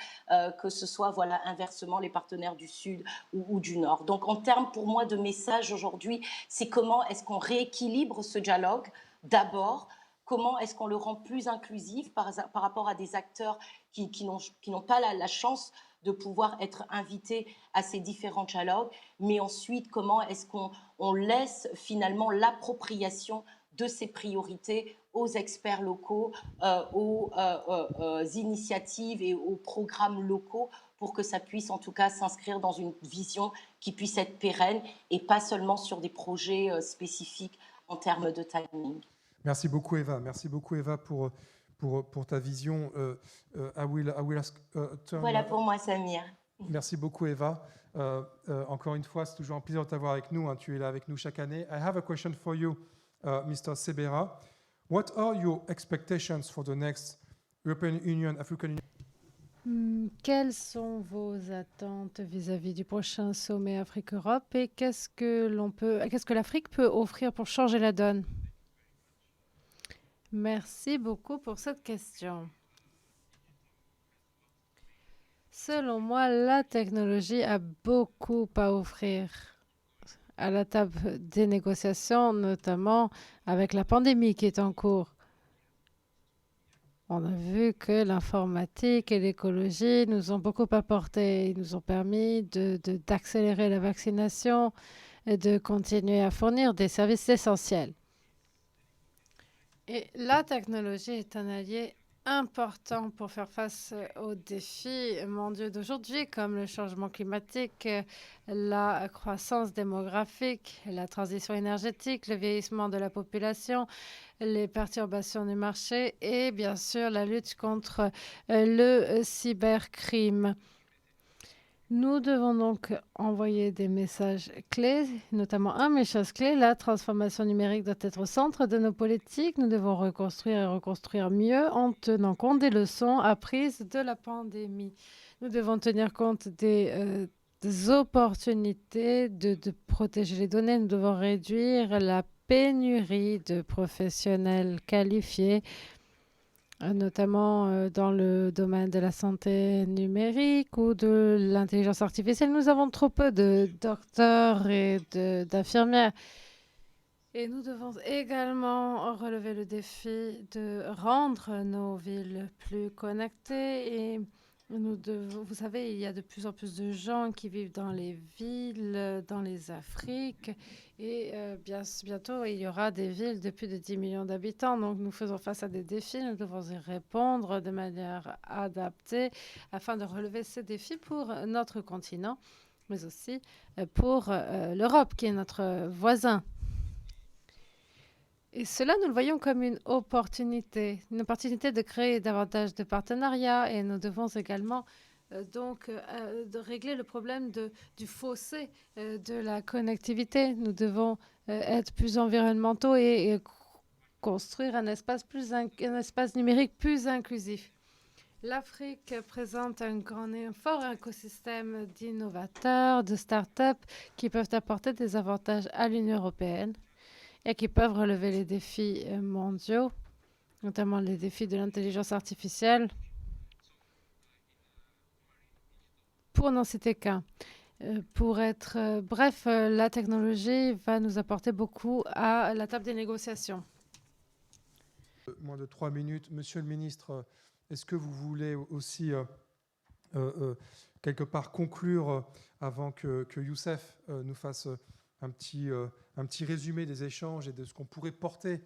que ce soit inversement les partenaires du Sud ou du Nord. Donc en termes pour moi de message aujourd'hui, c'est comment est-ce qu'on rééquilibre ce dialogue d'abord. Comment est-ce qu'on le rend plus inclusif par rapport à des acteurs qui n'ont pas la chance de pouvoir être invités à ces différents dialogues, mais ensuite, comment est-ce qu'on laisse finalement l'appropriation de ces priorités aux experts locaux, aux initiatives et aux programmes locaux pour que ça puisse en tout cas s'inscrire dans une vision qui puisse être pérenne et pas seulement sur des projets spécifiques en termes de timing. Merci beaucoup, Eva. Merci beaucoup, Eva, pour ta vision. I will ask, voilà pour moi, Samir. Merci beaucoup, Eva. Encore une fois, c'est toujours un plaisir de t'avoir avec nous. Hein. Tu es là avec nous chaque année. I have a question for you, Mr. Sebera. What are your expectations for the next European Union, African Union? Quelles sont vos attentes vis-à-vis du prochain sommet Afrique-Europe et qu'est-ce que l'Afrique peut offrir pour changer la donne? Merci beaucoup pour cette question. Selon moi, la technologie a beaucoup à offrir à la table des négociations, notamment avec la pandémie qui est en cours. On a vu que l'informatique et l'écologie nous ont beaucoup apporté. Ils nous ont permis d'accélérer la vaccination et de continuer à fournir des services essentiels. Et la technologie est un allié important pour faire face aux défis mondiaux d'aujourd'hui, comme le changement climatique, la croissance démographique, la transition énergétique, le vieillissement de la population, les perturbations du marché et bien sûr la lutte contre le cybercrime. Nous devons donc envoyer des messages clés, notamment un message clé. La transformation numérique doit être au centre de nos politiques. Nous devons reconstruire et reconstruire mieux en tenant compte des leçons apprises de la pandémie. Nous devons tenir compte des opportunités de protéger les données. Nous devons réduire la pénurie de professionnels qualifiés, notamment dans le domaine de la santé numérique ou de l'intelligence artificielle. Nous avons trop peu de docteurs et d'infirmières. Et nous devons également relever le défi de rendre nos villes plus connectées. Et vous savez, il y a de plus en plus de gens qui vivent dans les villes, dans les Afriques. Et bientôt, il y aura des villes de plus de 10 millions d'habitants. Donc, nous faisons face à des défis. Nous devons y répondre de manière adaptée afin de relever ces défis pour notre continent, mais aussi pour l'Europe, qui est notre voisin. Et cela, nous le voyons comme une opportunité de créer davantage de partenariats. Et nous devons également de régler le problème du fossé de la connectivité. Nous devons être plus environnementaux et construire un espace numérique plus inclusif. L'Afrique présente un fort écosystème d'innovateurs, de start-up qui peuvent apporter des avantages à l'Union européenne et qui peuvent relever les défis mondiaux, notamment les défis de l'intelligence artificielle, pour n'en citer qu'un. Bref, la technologie va nous apporter beaucoup à la table des négociations. Moins de 3 minutes. Monsieur le ministre, est-ce que vous voulez aussi quelque part conclure avant que Youssef nous fasse un petit résumé des échanges et de ce qu'on pourrait porter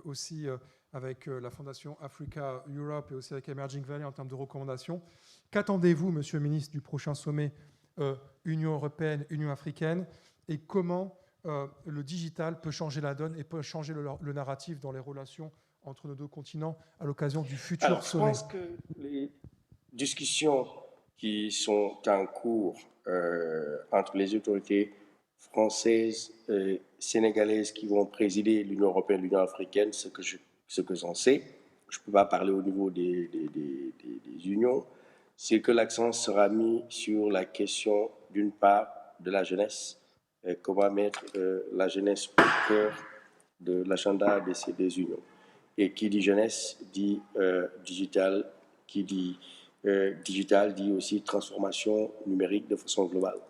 aussi avec la Fondation Africa Europe et aussi avec Emerging Valley en termes de recommandations. Qu'attendez-vous, Monsieur le ministre, du prochain sommet Union européenne, Union africaine, et comment le digital peut changer la donne et peut changer le narratif dans les relations entre nos deux continents à l'occasion du futur sommet? Je pense que les discussions qui sont en cours entre les autorités françaises et sénégalaises qui vont présider l'Union européenne, l'Union africaine, ce que j'en sais, je ne peux pas parler au niveau des unions, c'est que l'accent sera mis sur la question, d'une part, de la jeunesse, et comment mettre la jeunesse au cœur de l'agenda de ces deux unions. Et qui dit jeunesse dit digital, qui dit digital dit aussi transformation numérique de façon globale.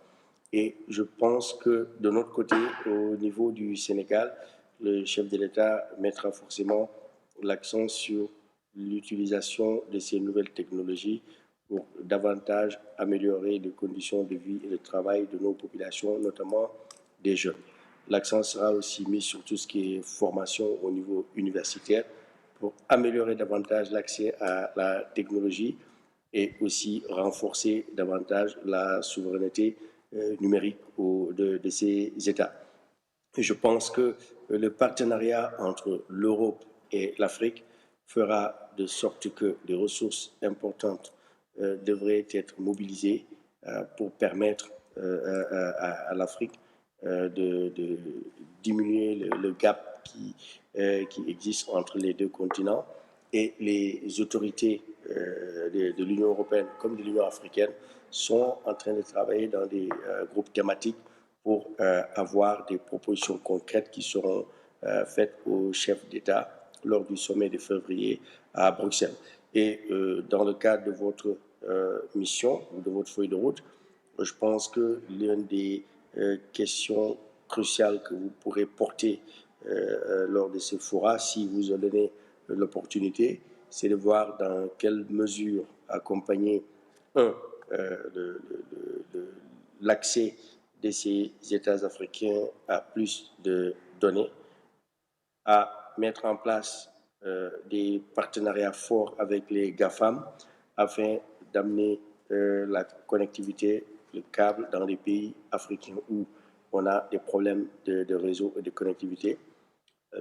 Et je pense que de notre côté, au niveau du Sénégal, le chef de l'État mettra forcément l'accent sur l'utilisation de ces nouvelles technologies pour davantage améliorer les conditions de vie et de travail de nos populations, notamment des jeunes. L'accent sera aussi mis sur tout ce qui est formation au niveau universitaire pour améliorer davantage l'accès à la technologie et aussi renforcer davantage la souveraineté numérique de ces États. Et je pense que le partenariat entre l'Europe et l'Afrique fera de sorte que des ressources importantes devraient être mobilisées pour permettre à l'Afrique de diminuer le gap qui existe entre les deux continents, et les autorités de l'Union européenne comme de l'Union africaine sont en train de travailler dans des groupes thématiques pour avoir des propositions concrètes qui seront faites aux chefs d'État lors du sommet de février à Bruxelles. Et dans le cadre de votre mission ou de votre feuille de route, je pense que l'une des questions cruciales que vous pourrez porter lors de ce forum, si vous en donnez l'opportunité, c'est de voir dans quelle mesure accompagner, l'accès de ces États africains à plus de données, à mettre en place des partenariats forts avec les GAFAM afin d'amener la connectivité, le câble dans les pays africains où on a des problèmes de réseau et de connectivité,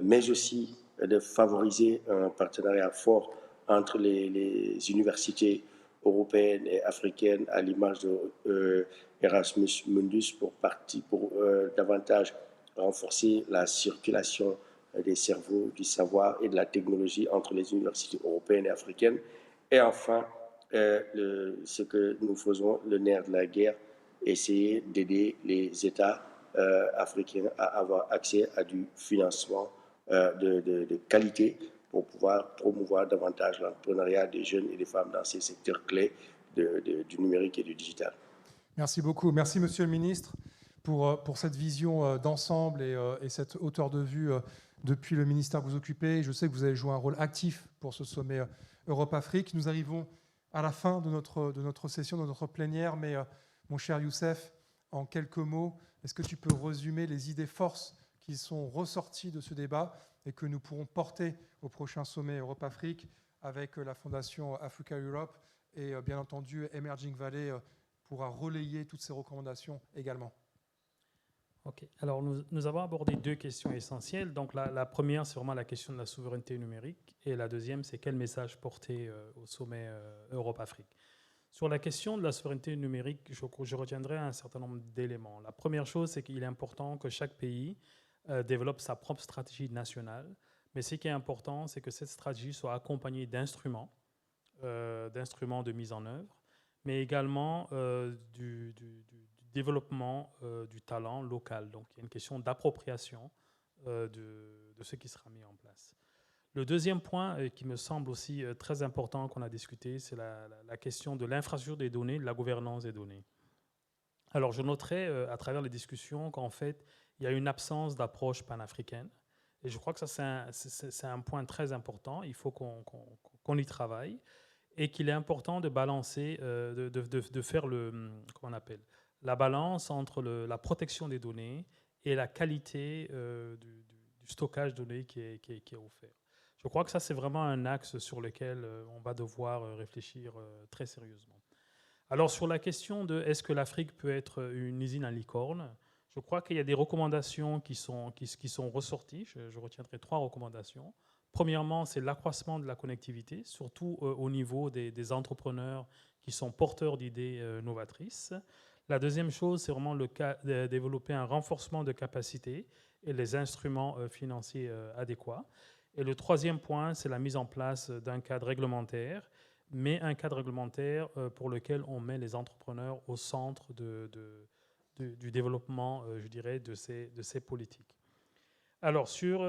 mais aussi de favoriser un partenariat fort entre les universités européennes et africaines à l'image de Erasmus Mundus pour davantage renforcer la circulation des cerveaux, du savoir et de la technologie entre les universités européennes et africaines. Et enfin, ce que nous faisons, le nerf de la guerre, essayer d'aider les États africains à avoir accès à du financement de qualité pour pouvoir promouvoir davantage l'entrepreneuriat des jeunes et des femmes dans ces secteurs clés du numérique et du digital. Merci beaucoup. Merci, Monsieur le Ministre, pour cette vision d'ensemble et cette hauteur de vue depuis le ministère que vous occupez. Je sais que vous avez joué un rôle actif pour ce sommet Europe-Afrique. Nous arrivons à la fin de notre session, de notre plénière, mais mon cher Youssef, en quelques mots, est-ce que tu peux résumer les idées forces qui sont ressorties de ce débat et que nous pourrons porter au prochain sommet Europe-Afrique avec la Fondation Africa Europe et bien entendu Emerging Valley pourra relayer toutes ces recommandations également. Ok, alors nous avons abordé deux questions essentielles. Donc la première, c'est vraiment la question de la souveraineté numérique et la deuxième, c'est quel message porter au sommet Europe-Afrique. Sur la question de la souveraineté numérique, je retiendrai un certain nombre d'éléments. La première chose, c'est qu'il est important que chaque pays développe sa propre stratégie nationale. Mais ce qui est important, c'est que cette stratégie soit accompagnée d'instruments de mise en œuvre, mais également du développement du talent local. Donc, il y a une question d'appropriation de ce qui sera mis en place. Le deuxième point qui me semble aussi très important qu'on a discuté, c'est la question de l'infrastructure des données, de la gouvernance des données. Alors, je noterai à travers les discussions qu'en fait, il y a une absence d'approche panafricaine. Et je crois que ça, c'est un point très important. Il faut qu'on y travaille. Et qu'il est important de balancer, de faire comment on appelle, la balance entre la protection des données et la qualité du stockage de données qui est offert. Je crois que ça, c'est vraiment un axe sur lequel on va devoir réfléchir très sérieusement. Alors, sur la question de est-ce que l'Afrique peut être une usine à licorne, je crois qu'il y a des recommandations qui sont ressorties. Je retiendrai 3 recommandations. Premièrement, c'est l'accroissement de la connectivité, surtout au niveau des entrepreneurs qui sont porteurs d'idées novatrices. La deuxième chose, c'est vraiment de développer un renforcement de capacité et les instruments financiers adéquats. Et le troisième point, c'est la mise en place d'un cadre réglementaire, mais un cadre réglementaire pour lequel on met les entrepreneurs au centre du développement, je dirais, de ces politiques. Alors, sur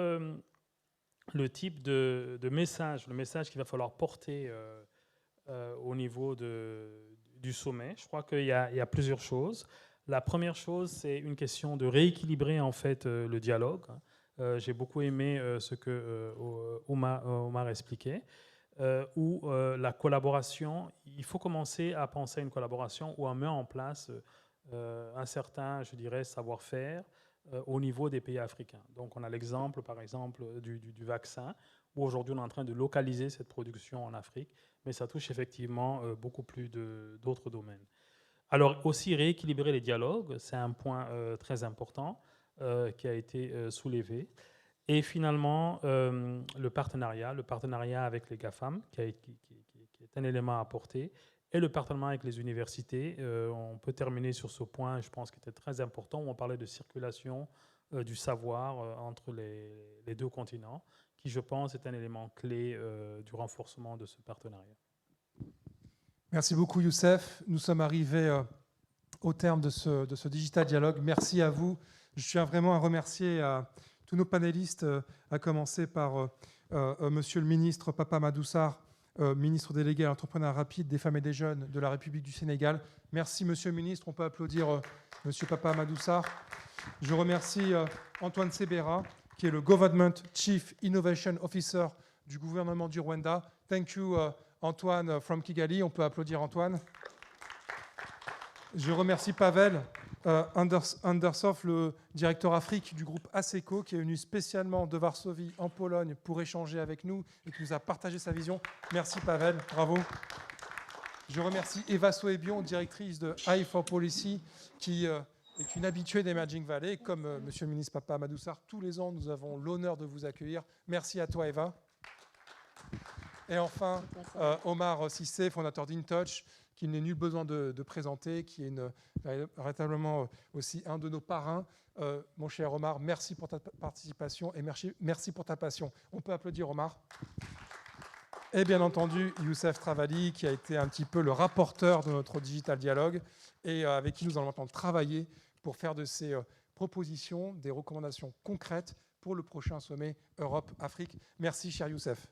le type de message, le message qu'il va falloir porter au niveau du sommet, je crois qu'il y a plusieurs choses. La première chose, c'est une question de rééquilibrer en fait le dialogue. J'ai beaucoup aimé ce que Omar expliquait, où la collaboration, il faut commencer à penser à une collaboration où on met en place un certain, je dirais, savoir-faire au niveau des pays africains. Donc on a l'exemple, par exemple, du vaccin, où aujourd'hui on est en train de localiser cette production en Afrique, mais ça touche effectivement beaucoup plus d'autres domaines. Alors aussi rééquilibrer les dialogues, c'est un point très important qui a été soulevé. Et finalement, le partenariat avec les GAFAM, qui est un élément à apporter, et le partenariat avec les universités. On peut terminer sur ce point, je pense, qui était très important, où on parlait de circulation du savoir entre les deux continents, qui, je pense, est un élément clé du renforcement de ce partenariat. Merci beaucoup, Youssef. Nous sommes arrivés au terme de ce Digital Dialogue. Merci à vous. Je tiens vraiment à remercier tous nos panélistes, à commencer par Monsieur le ministre Papa Amadou Sarr, ministre délégué à l'entrepreneuriat rapide des femmes et des jeunes de la République du Sénégal. Merci, Monsieur le ministre. On peut applaudir Monsieur Papa Amadou Sarr. Je remercie Antoine Sebera, qui est le Government Chief Innovation Officer du gouvernement du Rwanda. Thank you, Antoine from Kigali. On peut applaudir Antoine. Je remercie Pavel Andersov, le directeur Afrique du groupe ASECO, qui est venu spécialement de Varsovie en Pologne pour échanger avec nous et qui nous a partagé sa vision. Merci Pavel, bravo. Je remercie Eva Soebion, directrice de I4Policy, qui est une habituée d'Emerging Valley. Comme Monsieur le ministre Papa Amadou Sarr, tous les ans, nous avons l'honneur de vous accueillir. Merci à toi, Eva. Et enfin, Omar Sissé, fondateur d'InTouch, qu'il n'est nul besoin de présenter, qui est véritablement aussi un de nos parrains. Mon cher Omar, merci pour ta participation et merci pour ta passion. On peut applaudir Omar. Et bien entendu, Youssef Travali, qui a été un petit peu le rapporteur de notre Digital Dialogue et avec qui nous allons maintenant travailler pour faire de ces propositions des recommandations concrètes pour le prochain sommet Europe-Afrique. Merci, cher Youssef.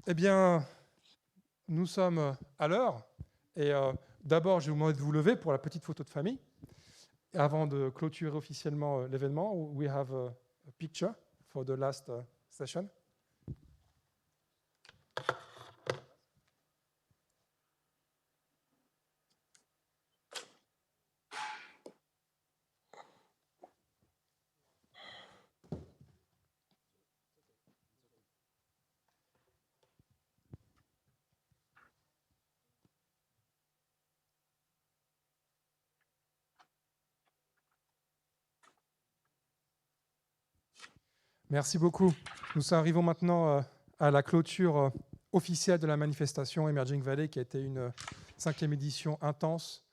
Eh bien, nous sommes à l'heure. Et d'abord, je vais vous demander de vous lever pour la petite photo de famille. Avant de clôturer officiellement l'événement, we have a picture for the last session. Merci beaucoup. Nous arrivons maintenant à la clôture officielle de la manifestation Emerging Valley, qui a été une 5e édition intense,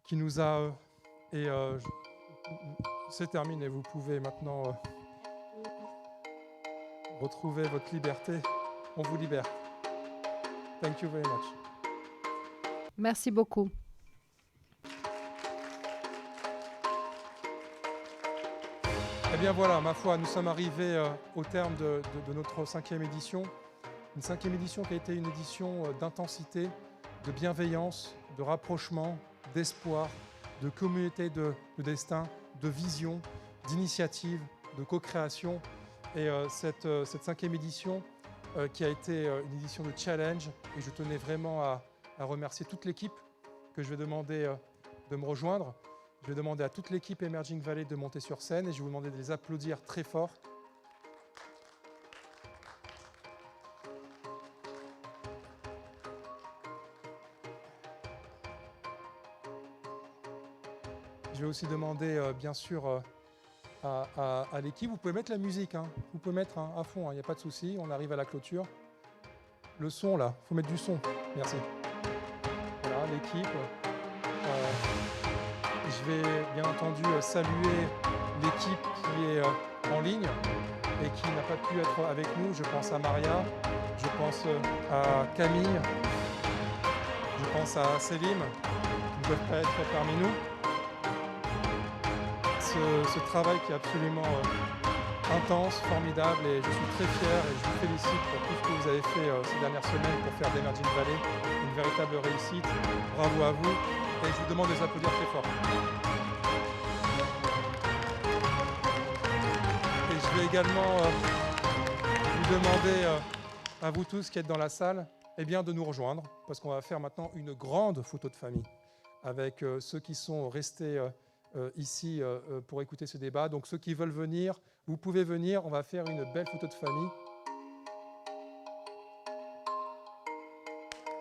qui nous a... c'est terminé, vous pouvez maintenant retrouver votre liberté. On vous libère. Thank you very much. Merci beaucoup. Eh bien voilà, ma foi, nous sommes arrivés au terme de notre 5e édition. Une 5e édition qui a été une édition d'intensité, de bienveillance, de rapprochement, d'espoir, de communauté de destin, de vision, d'initiative, de co-création. Et cette 5e édition qui a été une édition de challenge. Et je tenais vraiment à remercier toute l'équipe que je vais demander de me rejoindre. Je vais demander à toute l'équipe Emerging Valley de monter sur scène et je vais vous demander de les applaudir très fort. Je vais aussi demander, bien sûr, à l'équipe, vous pouvez mettre la musique, hein. Vous pouvez mettre à fond, il n'y a pas de souci, on arrive à la clôture. Le son, là, il faut mettre du son. Merci. Voilà, l'équipe. Je vais bien entendu saluer l'équipe qui est en ligne et qui n'a pas pu être avec nous. Je pense à Maria, je pense à Camille, je pense à Selim, qui ne peuvent pas être parmi nous. Ce travail qui est absolument intense, formidable, et je suis très fier et je vous félicite pour tout ce que vous avez fait ces dernières semaines pour faire d'Emerging Valley une véritable réussite. Bravo à vous. Et je vous demande de les applaudir très fort. Et je vais également vous demander à vous tous qui êtes dans la salle, eh bien, de nous rejoindre, parce qu'on va faire maintenant une grande photo de famille avec ceux qui sont restés ici pour écouter ce débat. Donc ceux qui veulent venir, vous pouvez venir, on va faire une belle photo de famille.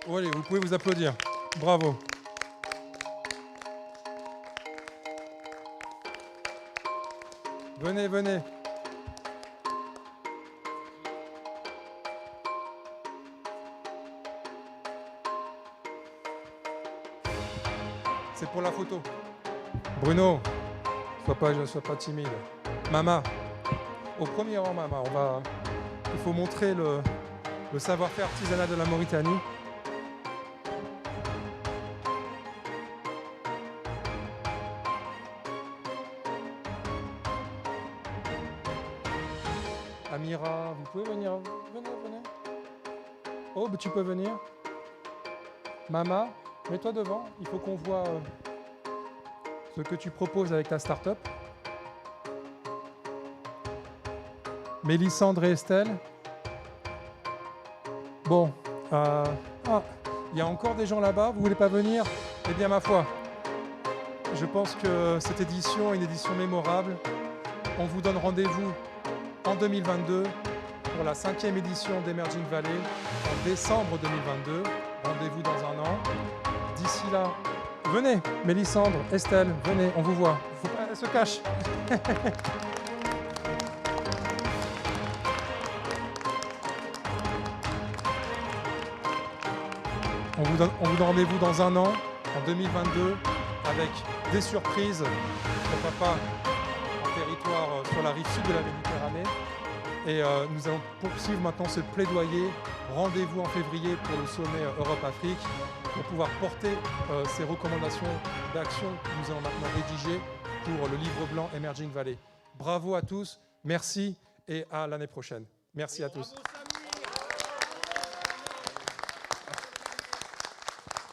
Oh, allez, vous pouvez vous applaudir. Bravo. Venez, venez. C'est pour la photo. Bruno, sois pas timide. Mama, au premier rang, Mama, il faut montrer le savoir-faire artisanal de la Mauritanie. Amira, vous pouvez venir. Venez. Oh, tu peux venir. Mama, mets-toi devant. Il faut qu'on voit ce que tu proposes avec ta start-up. Mélissandre et Estelle. Bon, il y a encore des gens là-bas, vous voulez pas venir? Eh bien, ma foi, je pense que cette édition est une édition mémorable. On vous donne rendez-vous en 2022 pour la 5e édition d'Emerging Valley, en décembre 2022. Rendez-vous dans un an. D'ici là, venez, Mélissandre, Estelle, venez, on vous voit. Faut pas, elle se cache. On vous donne rendez-vous dans un an, en 2022, avec des surprises, pourquoi pas en territoire sur la rive sud de la Méditerranée. Et nous allons poursuivre maintenant ce plaidoyer. Rendez-vous en février pour le sommet Europe-Afrique, pour pouvoir porter ces recommandations d'action que nous allons maintenant rédiger pour le livre blanc Emerging Valley. Bravo à tous, merci et à l'année prochaine. Merci à tous.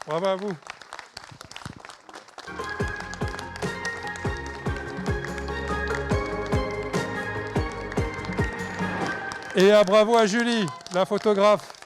Bravo à vous. Et bravo à Julie, la photographe.